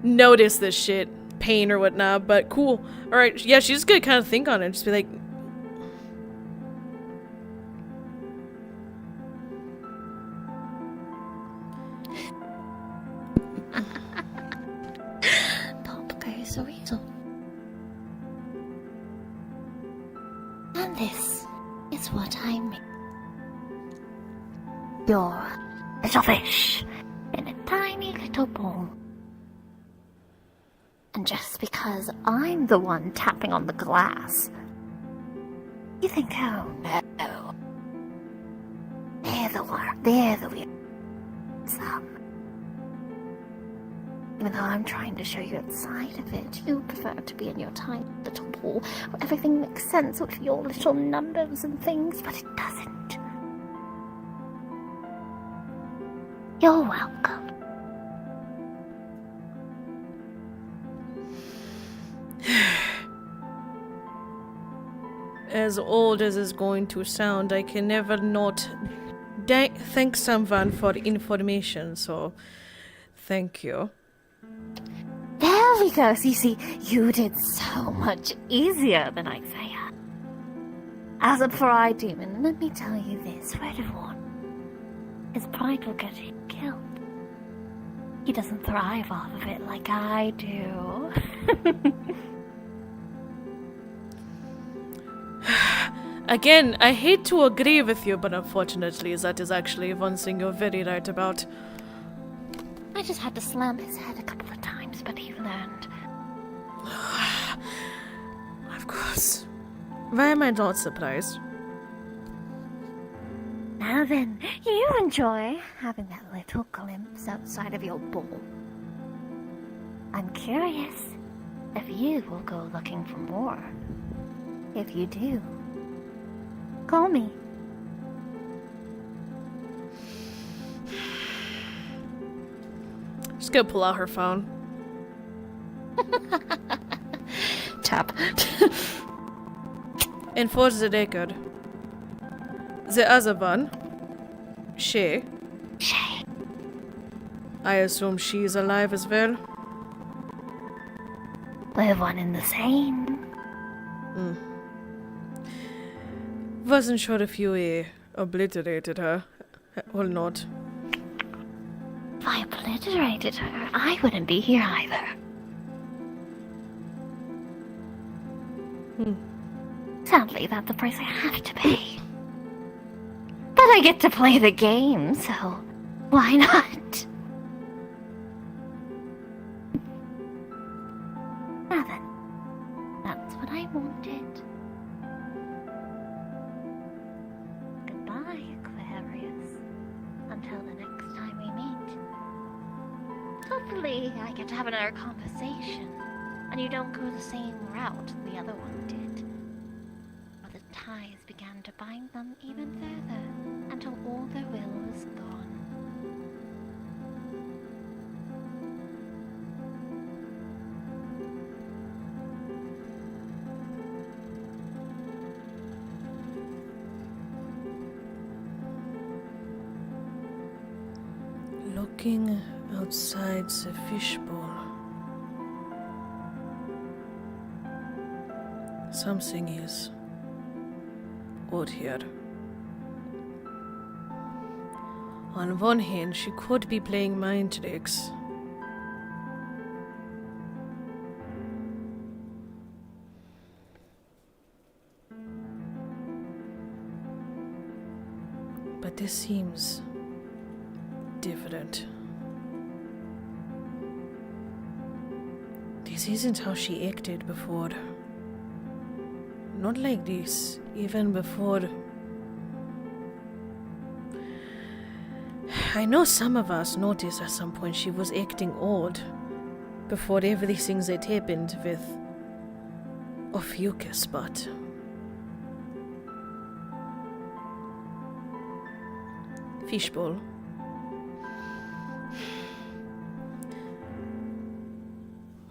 [SPEAKER 1] notice this shit, pain or whatnot, but cool. Alright, yeah, she's gonna kind of think on it, just be like...
[SPEAKER 2] And this is what I mean. You're a little fish in a tiny little bowl. And just because I'm the one tapping on the glass, you think, oh no, they're the weird some. Even though I'm trying to show you outside of it, you prefer to be in your tiny little ball where everything makes sense with your little numbers and things, but it doesn't. You're welcome.
[SPEAKER 1] As old as it's going to sound, I can never not thank someone for information, so thank you.
[SPEAKER 2] There we go. So you see, you did so much easier than Isaiah. As a pride demon, let me tell you this, word of warning. His pride will get him killed. He doesn't thrive off of it like I do.
[SPEAKER 1] Again, I hate to agree with you, but unfortunately that is actually one thing you're very right about.
[SPEAKER 2] I just had to slam his head a couple of times, but he learned.
[SPEAKER 1] Of course. Why am I not surprised?
[SPEAKER 2] Now then, you enjoy having that little glimpse outside of your bowl. I'm curious if you will go looking for more. If you do, call me.
[SPEAKER 1] Just gonna pull out her phone.
[SPEAKER 3] Tap.
[SPEAKER 1] And for the record, the other one, Shay,
[SPEAKER 2] Shay.
[SPEAKER 1] I assume she's alive as well.
[SPEAKER 2] We're one and the same.
[SPEAKER 1] Wasn't sure if you obliterated her or not.
[SPEAKER 2] If I obliterated her, I wouldn't be here either. Sadly, that's the price I have to pay. But I get to play the game, so why not? Now then, that's what I wanted. Goodbye, Aquarius. Until the next time we meet. Hopefully, I get to have another conversation, and you don't go the same route the other one did. Or the ties began to bind them even further, until all their will was gone.
[SPEAKER 1] Looking outside the fishbowl. Something is odd here. On one hand, she could be playing mind tricks. But this seems different. This isn't how she acted before. Not like this, even before. I know some of us noticed at some point she was acting odd before everything that happened with Ophiuchus, but fishbowl.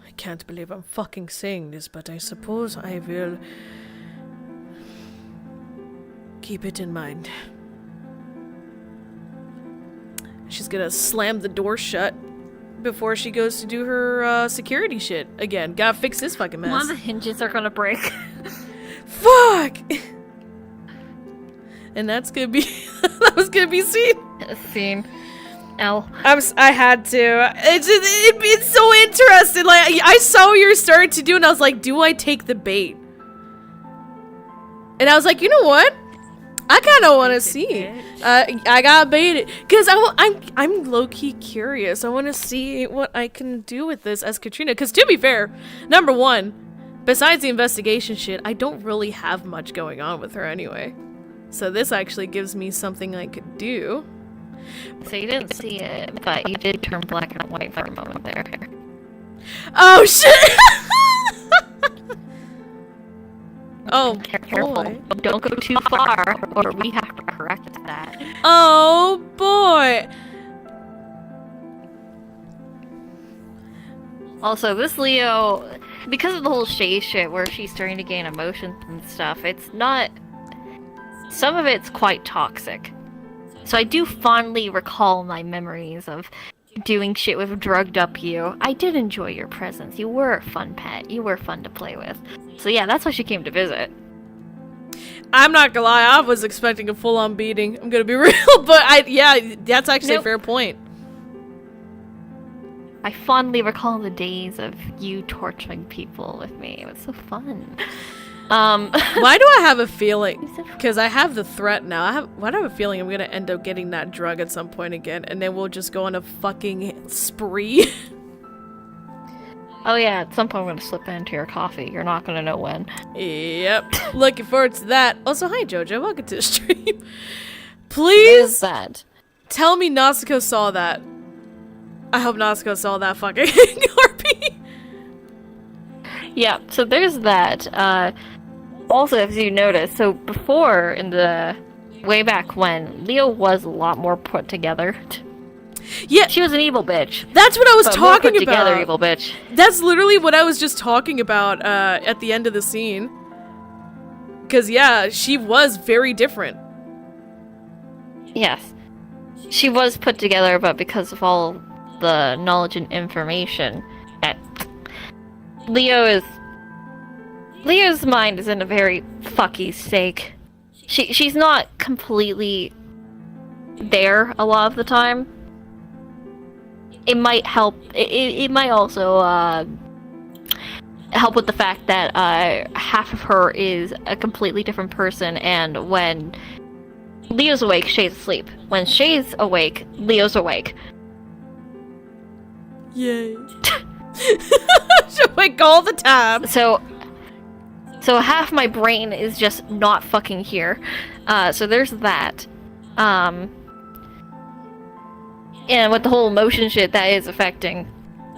[SPEAKER 1] I can't believe I'm fucking saying this, but I suppose I will keep it in mind. She's gonna slam the door shut before she goes to do her security shit again. Gotta fix this fucking mess.
[SPEAKER 3] One of the hinges are gonna break.
[SPEAKER 1] Fuck! And that's gonna be that was gonna be scene.
[SPEAKER 3] Scene. L.
[SPEAKER 1] I had to. It's so interesting. Like I saw what you're starting to do, and I was like, do I take the bait? And I was like, you know what? I kind of want to see. I got baited because I'm low key curious. I want to see what I can do with this as Katrina. Because to be fair, number one, besides the investigation shit, I don't really have much going on with her anyway. So this actually gives me something I could do.
[SPEAKER 3] So you didn't see it, but you did turn black and white for a moment there.
[SPEAKER 1] Oh shit! Oh,
[SPEAKER 3] Careful.
[SPEAKER 1] boy.
[SPEAKER 3] Don't go too far, or we have to correct that.
[SPEAKER 1] Oh boy!
[SPEAKER 3] Also, this Leo, because of the whole Shay shit where she's starting to gain emotions and stuff, it's not... Some of it's quite toxic. So I do fondly recall my memories of doing shit with drugged up you. I did enjoy your presence. You were a fun pet. You were fun to play with. So yeah, that's why she came to visit.
[SPEAKER 1] I'm not gonna lie, I was expecting a full-on beating. I'm gonna be real, but yeah, that's actually a fair point.
[SPEAKER 3] I fondly recall the days of you torturing people with me. It was so fun.
[SPEAKER 1] Why do I have a feeling? Because I have the threat now. Why do I have a feeling I'm gonna end up getting that drug at some point again, and then we'll just go on a fucking spree?
[SPEAKER 3] Oh yeah, at some point I'm gonna slip into your coffee. You're not gonna know when.
[SPEAKER 1] Yep. Looking forward to that. Also, hi Jojo, welcome to the stream. Please
[SPEAKER 3] that?
[SPEAKER 1] tell me Natsuko saw that. I hope Natsuko saw that fucking RP.
[SPEAKER 3] Yeah, so there's that. Also, as you notice, so before, in the way back when, Leo was a lot more put together.
[SPEAKER 1] Yeah,
[SPEAKER 3] She was an evil bitch.
[SPEAKER 1] that's what I was
[SPEAKER 3] But more
[SPEAKER 1] talking
[SPEAKER 3] put
[SPEAKER 1] about.
[SPEAKER 3] together evil bitch.
[SPEAKER 1] That's literally what I was just talking about at the end of the scene. Because, yeah, she was very different.
[SPEAKER 3] Yes. She was put together, but because of all the knowledge and information, Leo's mind is in a very fucky state. She's not completely there a lot of the time. It might help. It might also help with the fact that half of her is a completely different person, and when Leo's awake, Shay's asleep. When Shay's awake, Leo's awake.
[SPEAKER 1] Yay. She's awake all the time.
[SPEAKER 3] So half my brain is just not fucking here. So there's that. And with the whole emotion shit that is affecting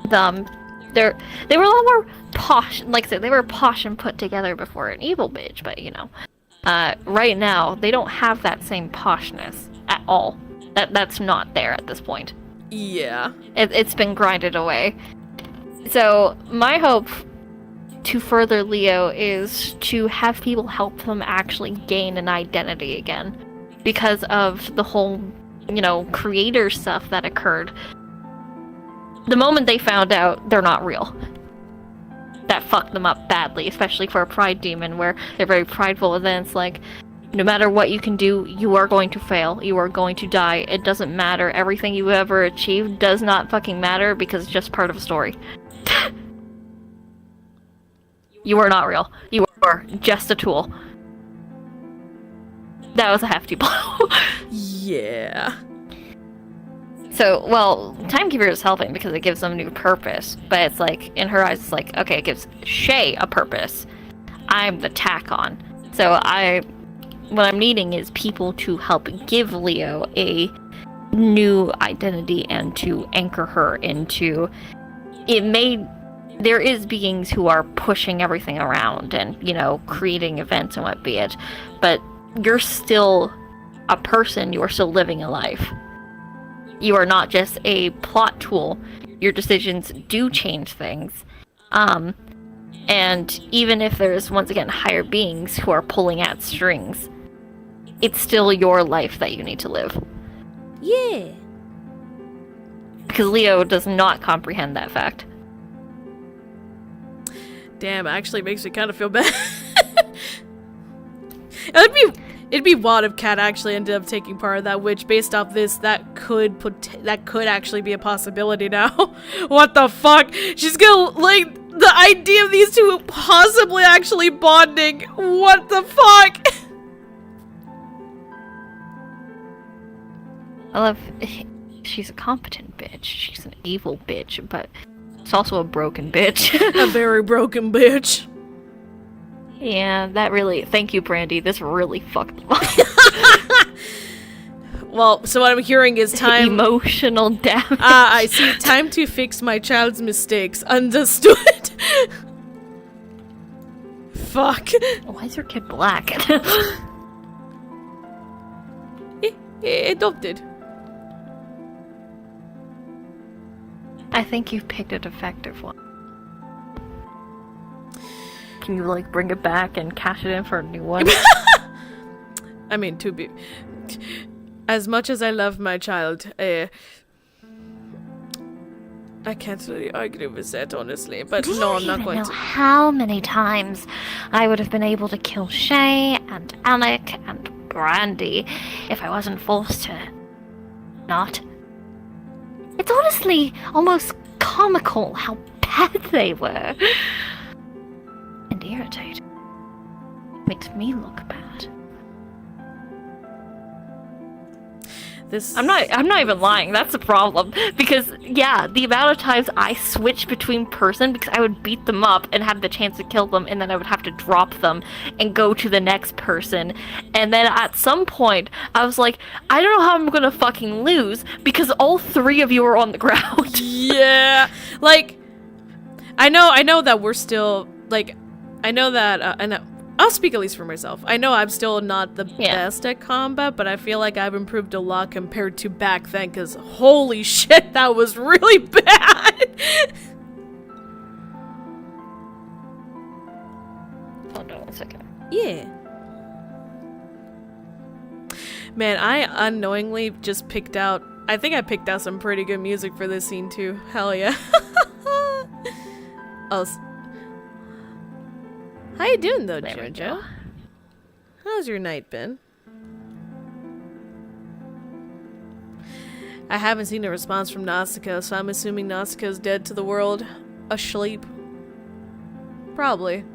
[SPEAKER 3] them, they were a lot more posh. Like I said, they were posh and put together before an evil bitch, but you know. Right now, they don't have that same poshness at all. That's not there at this point.
[SPEAKER 1] Yeah.
[SPEAKER 3] It's been grinded away. So, my hope to further Leo is to have people help them actually gain an identity again. Because of the whole, creator stuff that occurred. The moment they found out, they're not real. That fucked them up badly, especially for a pride demon where they're very prideful, and then it's like, no matter what you can do, you are going to fail. You are going to die. It doesn't matter. Everything you ever achieved does not fucking matter because it's just part of a story. You are not real. You are just a tool. That was a hefty blow.
[SPEAKER 1] Yeah.
[SPEAKER 3] So, well, Timekeeper is helping because it gives them new purpose, but it's like, in her eyes, it's like, okay, it gives Shay a purpose. I'm the tack on. So what I'm needing is people to help give Leo a new identity and to anchor her into, there is beings who are pushing everything around and, creating events and what be it, but you're still a person, you are still living a life. You are not just a plot tool. Your decisions do change things. And even if there's, once again, higher beings who are pulling at strings, it's still your life that you need to live.
[SPEAKER 1] Yeah.
[SPEAKER 3] Because Leo does not comprehend that fact.
[SPEAKER 1] Damn, actually makes me kind of feel bad. It'd be wild if Kat actually ended up taking part of that, which, based off this, that could actually be a possibility now. What the fuck? She's gonna, the idea of these two possibly actually bonding. What the fuck?
[SPEAKER 3] I love, she's a competent bitch. She's an evil bitch, but it's also a broken bitch.
[SPEAKER 1] A very broken bitch.
[SPEAKER 3] Yeah, that really... Thank you, Brandy. This really fucked them up.
[SPEAKER 1] Well, so what I'm hearing is time...
[SPEAKER 3] Emotional damage.
[SPEAKER 1] I see. Time to fix my child's mistakes. Understood. Fuck.
[SPEAKER 3] Why is your kid black?
[SPEAKER 1] Adopted.
[SPEAKER 3] I think you've picked a defective one. Can you, bring it back and cash it in for a new one?
[SPEAKER 1] I mean, as much as I love my child, I can't really argue with that, honestly. But no, I'm not going to.
[SPEAKER 3] Do you know how many times I would have been able to kill Shay and Alec and Brandy if I wasn't forced to not? It's honestly almost comical how bad they were. And irritating. Makes me look bad. I'm not even lying. That's the problem. Because, yeah, the amount of times I switched between person, because I would beat them up and have the chance to kill them, and then I would have to drop them and go to the next person. And then at some point, I was like, I don't know how I'm gonna fucking lose, because all three of you are on the ground.
[SPEAKER 1] Yeah. I know that we're still, I know that, and I'll speak at least for myself. I know I'm still not the best at combat, but I feel like I've improved a lot compared to back then, because holy shit, that was really bad!
[SPEAKER 3] Hold on a second.
[SPEAKER 1] Yeah. Man, I unknowingly just picked out, I think I picked out some pretty good music for this scene too. Hell yeah. How you doing though,
[SPEAKER 3] There we
[SPEAKER 1] Jojo?
[SPEAKER 3] go.
[SPEAKER 1] How's your night been? I haven't seen a response from Nausicaa, so I'm assuming Nausicaa's dead to the world. Asleep. Probably.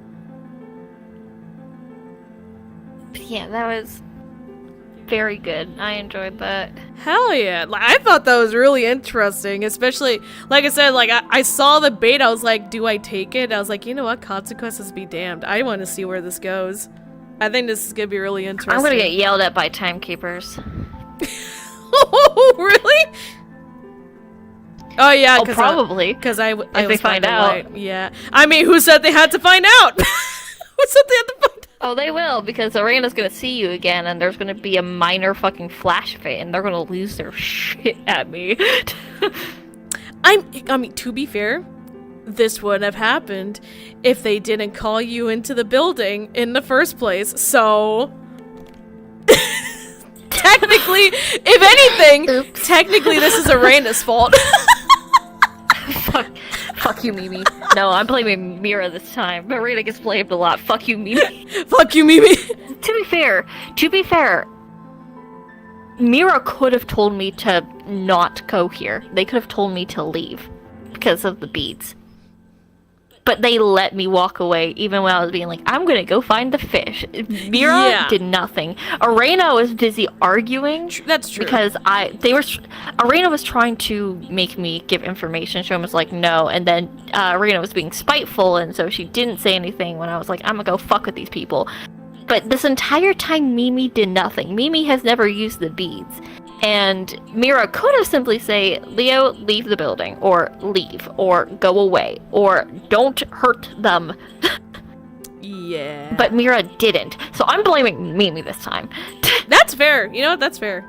[SPEAKER 3] Yeah, that was very good. I enjoyed that.
[SPEAKER 1] Hell yeah. I thought that was really interesting, especially, like I said, I saw the bait, I was like, do I take it? I was like, you know what, consequences be damned. I want to see where this goes. I think this is going to be really interesting.
[SPEAKER 3] I'm gonna get yelled at by timekeepers.
[SPEAKER 1] Oh, really? Oh, yeah.
[SPEAKER 3] Oh, probably.
[SPEAKER 1] Because I
[SPEAKER 3] If they find out.
[SPEAKER 1] Yeah. I mean, who said they had to find out? Who said they had to find out?
[SPEAKER 3] Oh, they will, because Arena's gonna see you again, and there's gonna be a minor fucking flash of it, and they're gonna lose their shit at me.
[SPEAKER 1] I mean, to be fair, this wouldn't have happened if they didn't call you into the building in the first place, so... Technically, if anything,
[SPEAKER 3] Oops.
[SPEAKER 1] technically this is Arena's fault.
[SPEAKER 3] Fuck you, Mimi. No, I'm blaming Mira this time. Arena gets blamed a lot. Fuck you, Mimi.
[SPEAKER 1] Fuck you, Mimi.
[SPEAKER 3] To be fair, Mira could have told me to not go here. They could have told me to leave because of the beads. But they let me walk away even when I was being like, I'm gonna go find the fish. Mira did nothing. Arena was busy arguing.
[SPEAKER 1] That's true.
[SPEAKER 3] Because Arena was trying to make me give information. She was like, no. And then Arena was being spiteful, and so she didn't say anything when I was like, I'm gonna go fuck with these people. But this entire time, Mimi did nothing. Mimi has never used the beads. And Mira could have simply say, Leo, leave the building, or leave, or go away, or don't hurt them.
[SPEAKER 1] Yeah.
[SPEAKER 3] But Mira didn't. So I'm blaming Mimi this time.
[SPEAKER 1] That's fair. You know what? That's fair.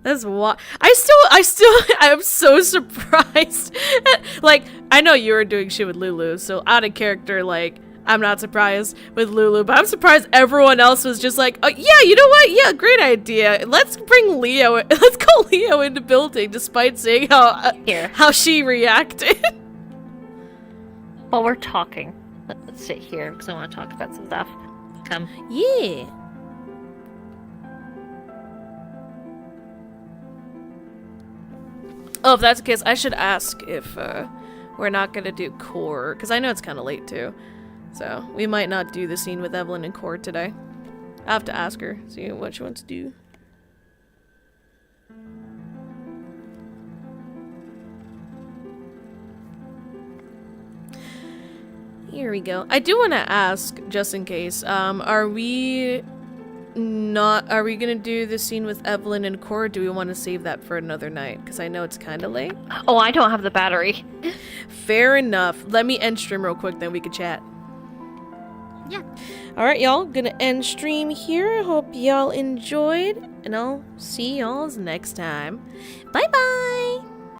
[SPEAKER 1] That's why I'm so surprised. Like, I know you were doing shit with Lulu, so out of character, like, I'm not surprised with Lulu, but I'm surprised everyone else was just like, oh, yeah, you know what? Yeah, great idea. Let's bring Leo. Let's call Leo into building, despite seeing how she reacted.
[SPEAKER 3] While we're talking, let's sit here because I want to talk about some stuff. Come.
[SPEAKER 1] Yeah. Oh, if that's the case, I should ask if we're not gonna do core, because I know it's kind of late too. So, we might not do the scene with Evelyn and Cord today. I have to ask her, see what she wants to do. Here we go. I do want to ask, just in case, are we gonna do the scene with Evelyn and Cord, or do we want to save that for another night? Because I know it's kind of late.
[SPEAKER 3] Oh, I don't have the battery.
[SPEAKER 1] Fair enough. Let me end stream real quick, then we can chat.
[SPEAKER 3] Yeah.
[SPEAKER 1] Alright, y'all. Gonna end stream here. Hope y'all enjoyed. And I'll see y'all next time. Bye-bye!